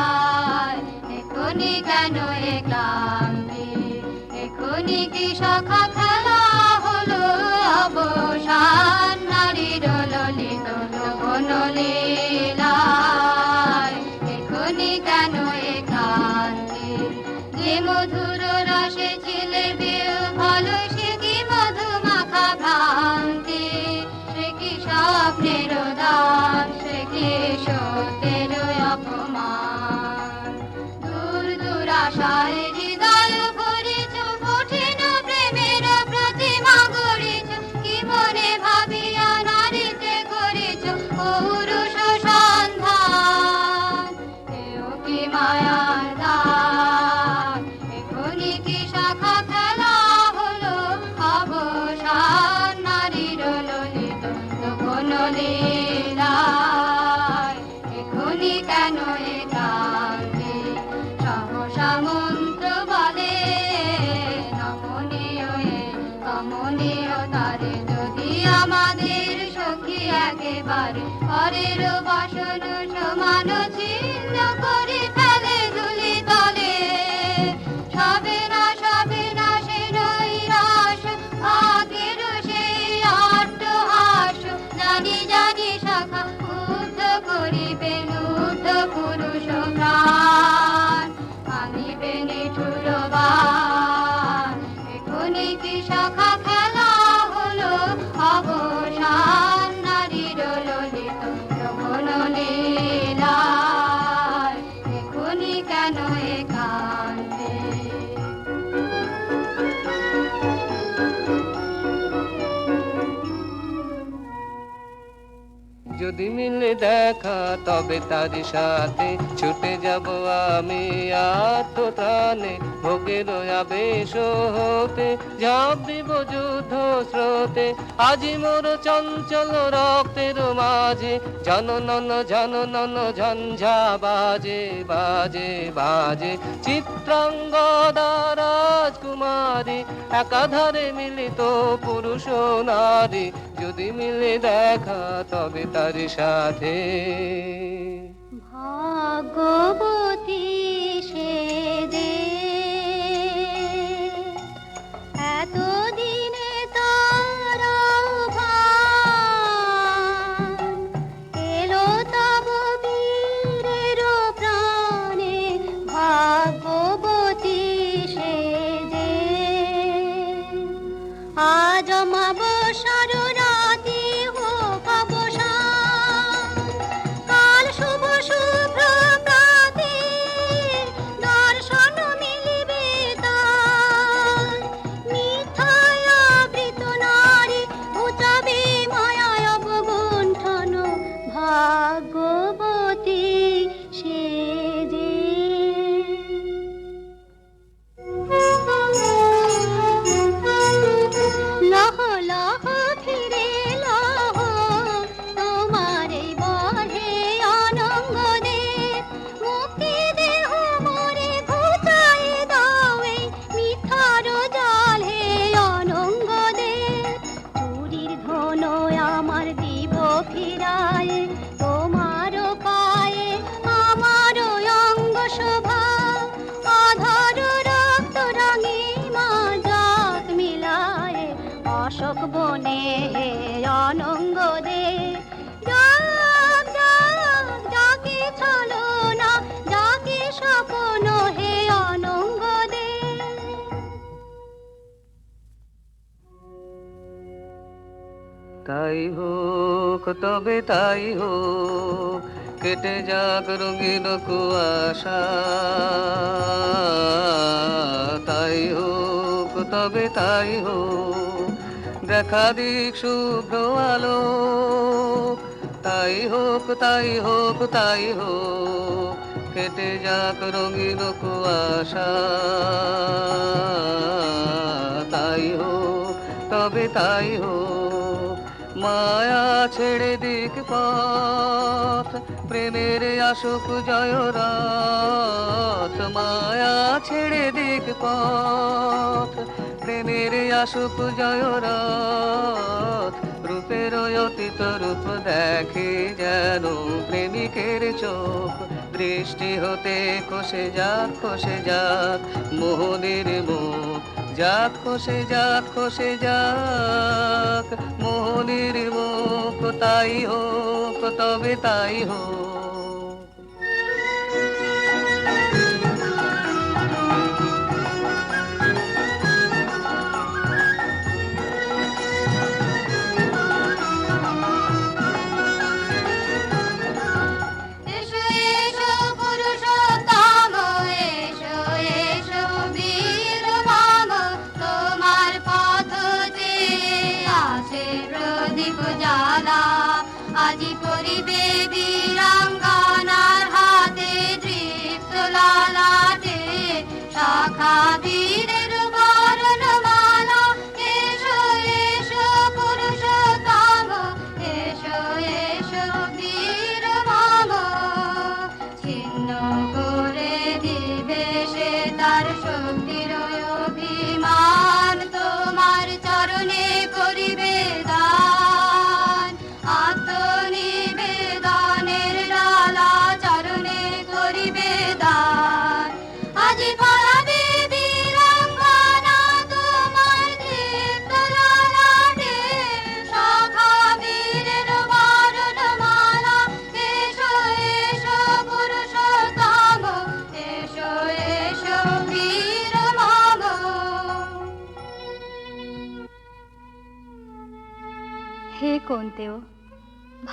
এখনি কেন এ ক্লান্তি, এখনি কি সখা খেলা হলো অবসান। নারীর ললিত লোকন লীলায়, এখনি কেন এ ক্লান্তি, যে মধুর রসে ছিলে বিহ্বল, সে কি মধু মাখা ভ্রান্তি, সে কি স্বপ্নের দান, সে কি সত্যের অপমান। দূর দুরাশায় হৃদয় ভরিছ, কঠিন প্রেমের প্রতিমা গড়িছ, কি মনে ভাবিয়া নারীতে করিছ পৌরুষ সন্ধান। এও কি মায়ার দান, এখনি কি শাখা খেলা হলো অবসান। নারীর ললিত লোকন লীলায়, এখনি কেন এ ক্লান্তি, সহসা মন্ত্র বলে নমনীয় এ কমনীয় তারে, যদি আমাদের সখী একেবারে পরের বাসন সমান ছিন্ন করে ফেলে ধুলি তলে। সবে না সে নৈরাশ, আগের সেই অট্টহাস, জানি জানি শাখা উদ্ধ করিবে লুব্ধ পুরুষ প্রাণ, আনিবে নিঠুর বাণ। এখনি কি শাখা খেলা হলো অবসান। নারীর ললিত লোকন লীলায়, এখনি কেন এ কান্তি। যদি মিলে দেখা তবে তার সাথে ছুটে যাব আমি আত্মত্রাণে, ভোগের আবেশ হতে ঝাঁপ দিব যুদ্ধ স্রোতে। আজি মোর চঞ্চল রক্তের মাঝে জননন জননন ঝঞ্ঝা বাজে বাজে বাজে। চিত্রাঙ্গদা রাজকুমারী, একাধারে মিলিত পুরুষ ও নারী, যদি মিলে দেখা তবে তার সাথে। ভাগ্যবতী সে যে এতদিনে তার আহ্বান, এলো তব বীরের প্রাণে। ভাগ্যবতী সে যে আজ অমাবস্যার রাতে হোক অবসান, কাল শুভ শুভ্র প্রাতে দর্শন মিলিবে তার। মিথ্যায় আবৃত নারী ঘুচাবে মায়ায় অবগুণ্ঠন। ভাগ্যবতী সে যে লহ লহ ফিরে লহ, তোমার এই বহে অনঙ্গ দে। মুক্তি দেহ মোরে ঘুচাই দাও এই মিথ্যার জাল হে অনঙ্গ দে। চুরির ধন আমার দিব ফিরায়, তোমার পায়ে আমার অঙ্গ শোভা। আধার রক্ত রাঙিমা জাত মিলায়, অশোক বনে হে অনঙ্গ দে। যাক যাক যাকে ছলো না, যাকে স্বপ্ন হে অনঙ্গ দে। তাই হোক তবে তাই হোক, কেটে যাক রঙিন কুয়াশা। তাই হোক তবে তাই হোক, দেখা দিক শুভ্র আলো। তাই হোক তাই হোক তাই হোক, কেটে যাক রঙিন কুয়াশা। তাই হোক তবে তাই হোক, মায়া ছেড়ে দিক পথ, প্রেমের আসুক জয়রাত। মায়া ছেড়ে দিক পথ, প্রেমের আসুক জয়রাত। রূপের অতীত রূপ দেখে যেন প্রেমিকের চোখ, দৃষ্টি হতে খসে যাক মোহনের মুখ। যাক খসে যাক মোহনের মুখ। তাই হোক তবে তাই হোক। এসো এসো পুরুষোত্তম, এসো এসো বীর মম, তোমার পথ চেয়ে আছে প্রদীপ জ্বালা। আজি করিবে বীরাঙ্গনার হাতে দৃপ্ত ললাটে শাখা বীরের বরণমালা। এসো এসো পুরুষোত্তম, এসো এসো বীর মম, ছিন্ন করে দিবে সে তার শক্তির অভিমান। তোমার চরণে করিবে দান, আত্মনিবেদনের ডালা চরণে করিবে দান। আজি পড়াবে বীরাঙ্গনা তোমার দীপ্ত ললাটে শাখা বীরের বরণমালা। এসো এসো পুরুষোত্তম, এসো এসো বীর মম। হে কোন্তেও,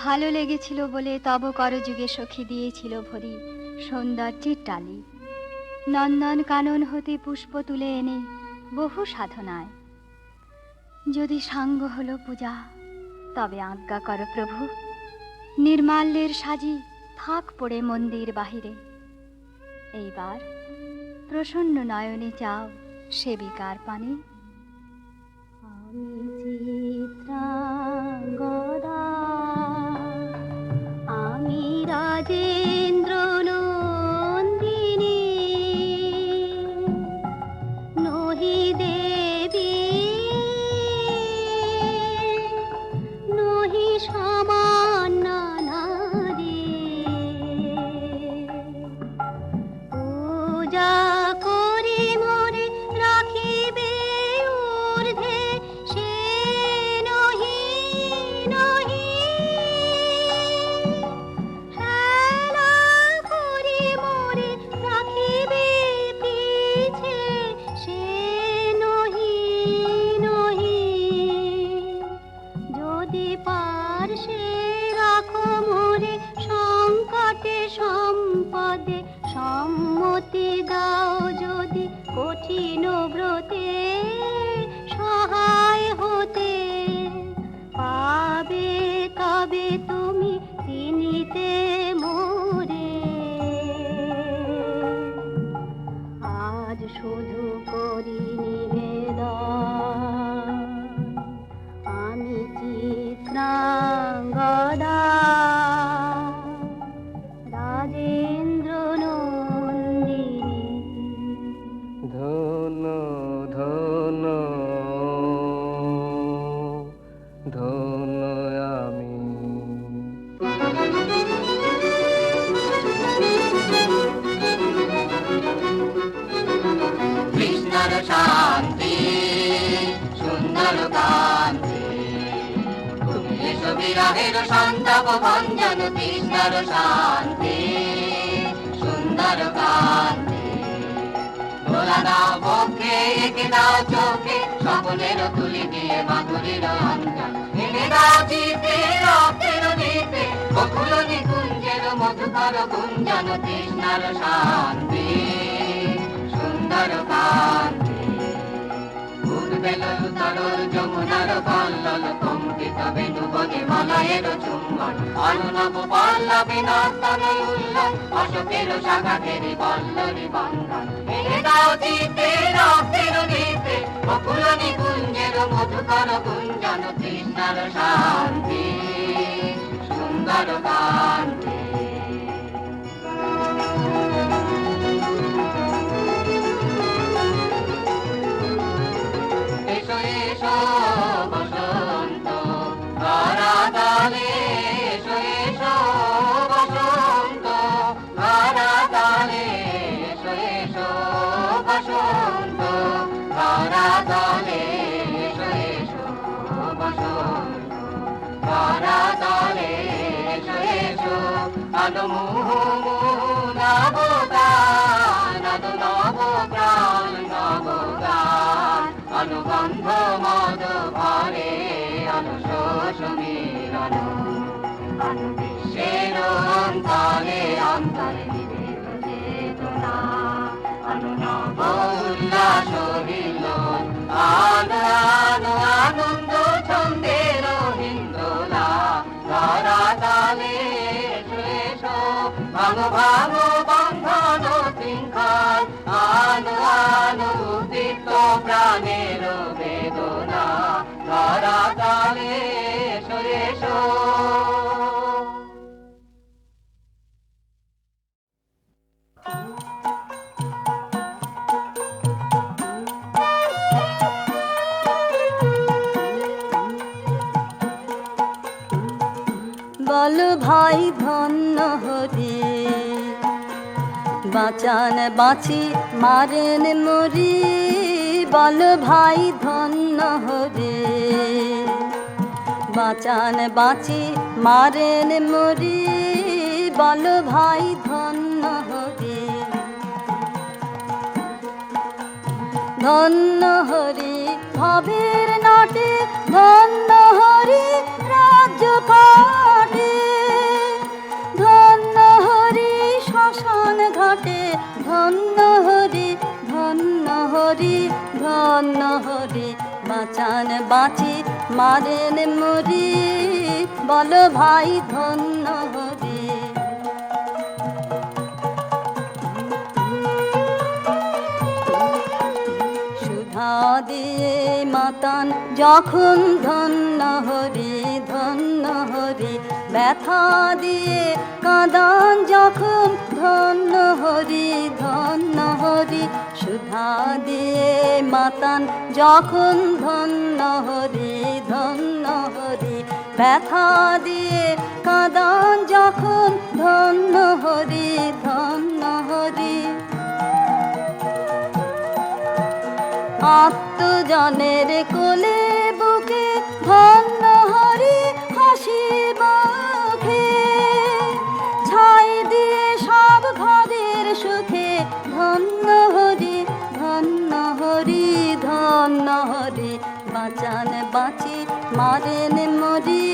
ভালো লেগেছিল বলে তব করযুগে সখী দিয়েছিল ভরি সৌন্দর্যের ডালি। নন্দন কানন হতে পুষ্প তুলে এনে বহু সাধনায়, যদি সাঙ্গ হলো পূজা তবে আজ্ঞা কর প্রভু। নির্মাল্যের সাজি থাক পড়ে মন্দির বাহিরে, এইবার প্রসন্ন নয়নে চাও সেবিকার পানে। আমি চিত্রাঙ্গদা, আমি রাজেন্দ্র নন্দিনী, নহি দেবী নহি সামান্য নারী। পূজা করি মোরে রাখিবে ঊর্ধ্বে, সে নহি নহি। হেলা করি মোরে রাখিবে পিছে, সে নহি নহি। যদি পার্শ্বে রাখো মোরে সংকটে সম্পদে, সম্মতি দাও যদি কঠিন ব্রতে সহায় হতে। পাবে তবে তুমি চিনিতে মোরে, আজ শুধু করি নিবেদন। আমি চিত্রাঙ্গদা, রাজেন্দ্র নন্দিনী। ধন্য ধন্য ধন্য আমি। কৃষ্ণর শান্তি সুন্দর কান্তি, তুমি এসো বিরহের সন্তাপ ভঞ্জন। কৃষ্ণর শান্তি সুন্দর কান্তি, ভোলা দাও বক্ষে একে দাও চোখে, স্বপ্নের তুলি দিয়ে মাধুরীর অঞ্জন। এনে দাও চিতে রক্তের দিতে, বকুল নিকুঞ্জের মধুকর গুঞ্জন। কৃষ্ণর শান্তি সুন্দর কান্তি, উদ্বেল তরল যমুনার কল্লোল কম্পিত বেণু বনে মলয়ের চুম্বন। বন্ধন আলো নব পল্লবে নর্তন উল্লস অশোকের শাখা ঘেরে বল্লরি বন্ধন ভেঙে দাও চিত্তে রক্তের নিতে বকুল নিকুঞ্জের মধুকর গুঞ্জন তৃষ্ণার শান্তি সুন্দর কান্তি এসো এসো বসন্ত ধরাতলে এসো এসো বসন্ত ধরাতলে এসো এসো বসন্ত ধরাতলে এসো এসো বসন্ত ধরাতলে এসো এসো আলো মুহ নব গান আলো নব প্রাণ নব গান অনুবন্ধ মদ ভরে অনুশোষ মিলন অনু বিশ্বের অন্তরে অন্তরে নিবেদ চেতনা অনু নব উল্লাস হিল্লোল আনো আনো আনন্দ ছন্দের হিন্দোলা ধরাতলে এসো এসো ভাঙো ভাঙো বন্ধন শৃঙ্খল আনো আনো উদ্দীপ্ত প্রাণের বেদনা ধরাতলে এসো এসো বল ভাই ধন্য হরি বাঁচান বাঁচি মারেন মরি বল ভাই ধন্য হরি বাঁচান বাঁচি মারেন মরি বল ভাই ধন্য হরি ধন্য হরি ভবের নাটে ধন্য হরি রাজ্য পাটে ধন্য হরি শ্মশান ঘাটে ধন্য হরি ধন্য হরি ধন্য হরি বাঁচান বাঁচি মারেন মরি বল ভাই ধন্য হরি সুধা দিয়ে মাতান যখন ধন্য হরি ধন্য হরি ব্যথা দিয়ে কাঁদান যখন ধন্য হরি ধন্য হরি সুধা দিয়ে মাতান যখন ধন্য হরি ধন্য হরি ব্যথা দিয়ে কাঁদান যখন ধন্য হরি ধন্য হরি আত্মজনের কোলে বুকে ধন্য হরি হাসি মুখে ছাই দিয়ে সব ঘরের সুখে ধন্য হরি ধন্য হরি ধন্য হরি বাঁচান বাঁচি মারেন মরি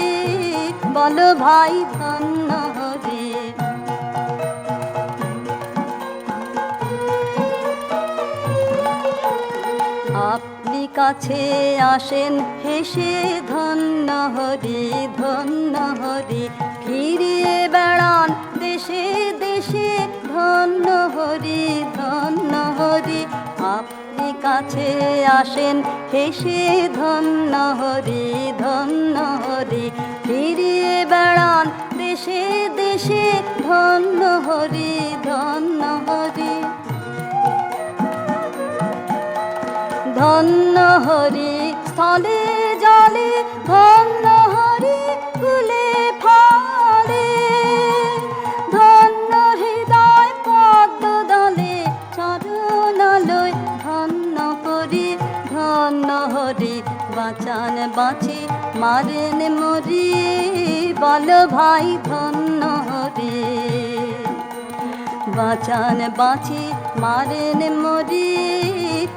বল ভাই ধন্য হরি আপনি কাছে আসেন হেসে ধন্য হরি ধন্য হরি ফিরিয়ে বেড়ান দেশে দেশে ধন্য হরি ধন্য হরি আপনি কাছে আসেন হেসে ধন্য হরি ধন্য হরি ফিরিয়ে বেড়ান দেশে দেশে ধন্য হরি ধন্য হরি ধন্য হরি স্থলে জলে ধন্য হরি ফুলে ফলে ধন্য হৃদয় পদ্ম দলে চরণালয় ধন্য করি ধন্য হরি বাঁচান বাঁচি মারেন মরি বল ভাই ধন্য হরি বাঁচান বাঁচি মারেন মরি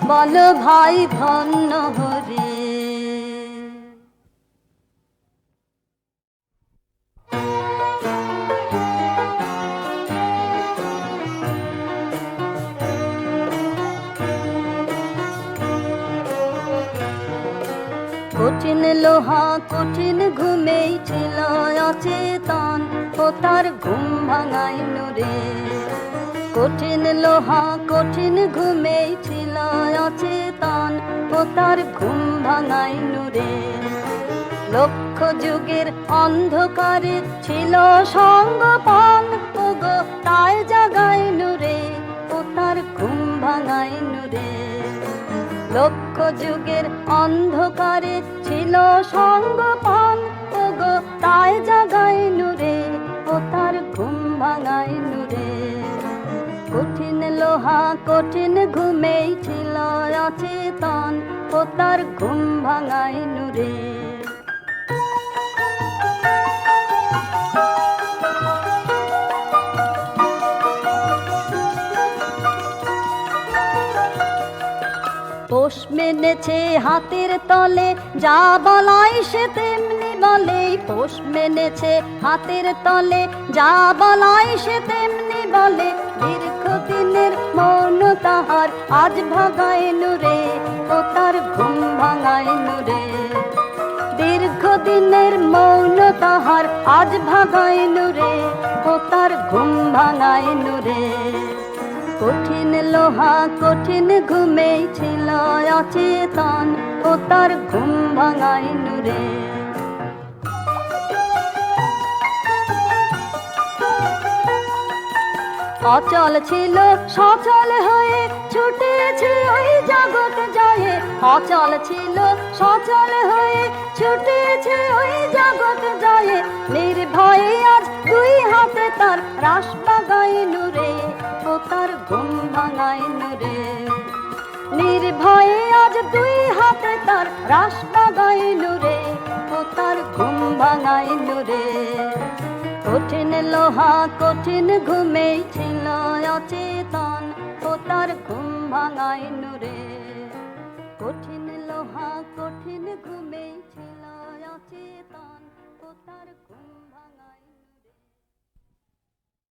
বল ভাই ধন্য হরি কঠিন লোহা কঠিন ঘুমেই ছিল অচেতন, ও তার ঘুম ভাঙাইল রে। কঠিন লোহা কঠিন ঘুমেই ছিল অচেতন, ও তার ঘুম ভাঙাইল রে। লক্ষ যুগের অন্ধকারে ছিল সঙ্গপান, ওগো তাই জাগাইল রে, ও তার ঘুম ভাঙাইল রে। লক্ষ যুগের অন্ধকারে ছিল সঙ্গপান, ওগো তাই জাগাইল রে, ও তার ঘুম ভাঙাইল রে। কঠিন লোহা কঠিন ঘুমেই ছিল অচেতন, ও তার ঘুম ভাঙাইল রে। পোষ মেনেছে হাতের তলে, যা বলাই সে তেমনি বলে। পোষ মেনেছে হাতের তলে, যা বলাই সে তেমনি বলে। দীর্ঘদিনের মৌন তাহার আজ ভাঙাইল রে, ও তার ঘুম ভাঙাইল রে। দীর্ঘদিনের মৌন তাহার আজ ভাঙাইল রে, ও তার ঘুম ভাঙাইল রে। কঠিন লোহা কঠিন ঘুমেই ছিল অচেতন, ও তার ঘুম ভাঙাইল রে। অচল ছিল সচল হয়ে ছুটেছে ওই জগৎ জয়ে। অচল ছিল সচল হয়ে ছুটেছে ওই জগৎ জয়ে। নির্ভয়ে আজ দুই হাতে তার রাস বাগাইল রে, ও তার ঘুম ভাঙাইল রে। নির্ভয়ে আজ দুই হাতে তার রাস বাগাইল রে, ও তার ঘুম ভাঙাইল রে। কঠিন লোহা কঠিন ঘুমেই ছিল অচেতন, ও তার ঘুম ভাঙাইল রে। কঠিন লোহা কঠিন ঘুমেই ছিল অচেতন, ও তার ঘুম ভাঙাইল।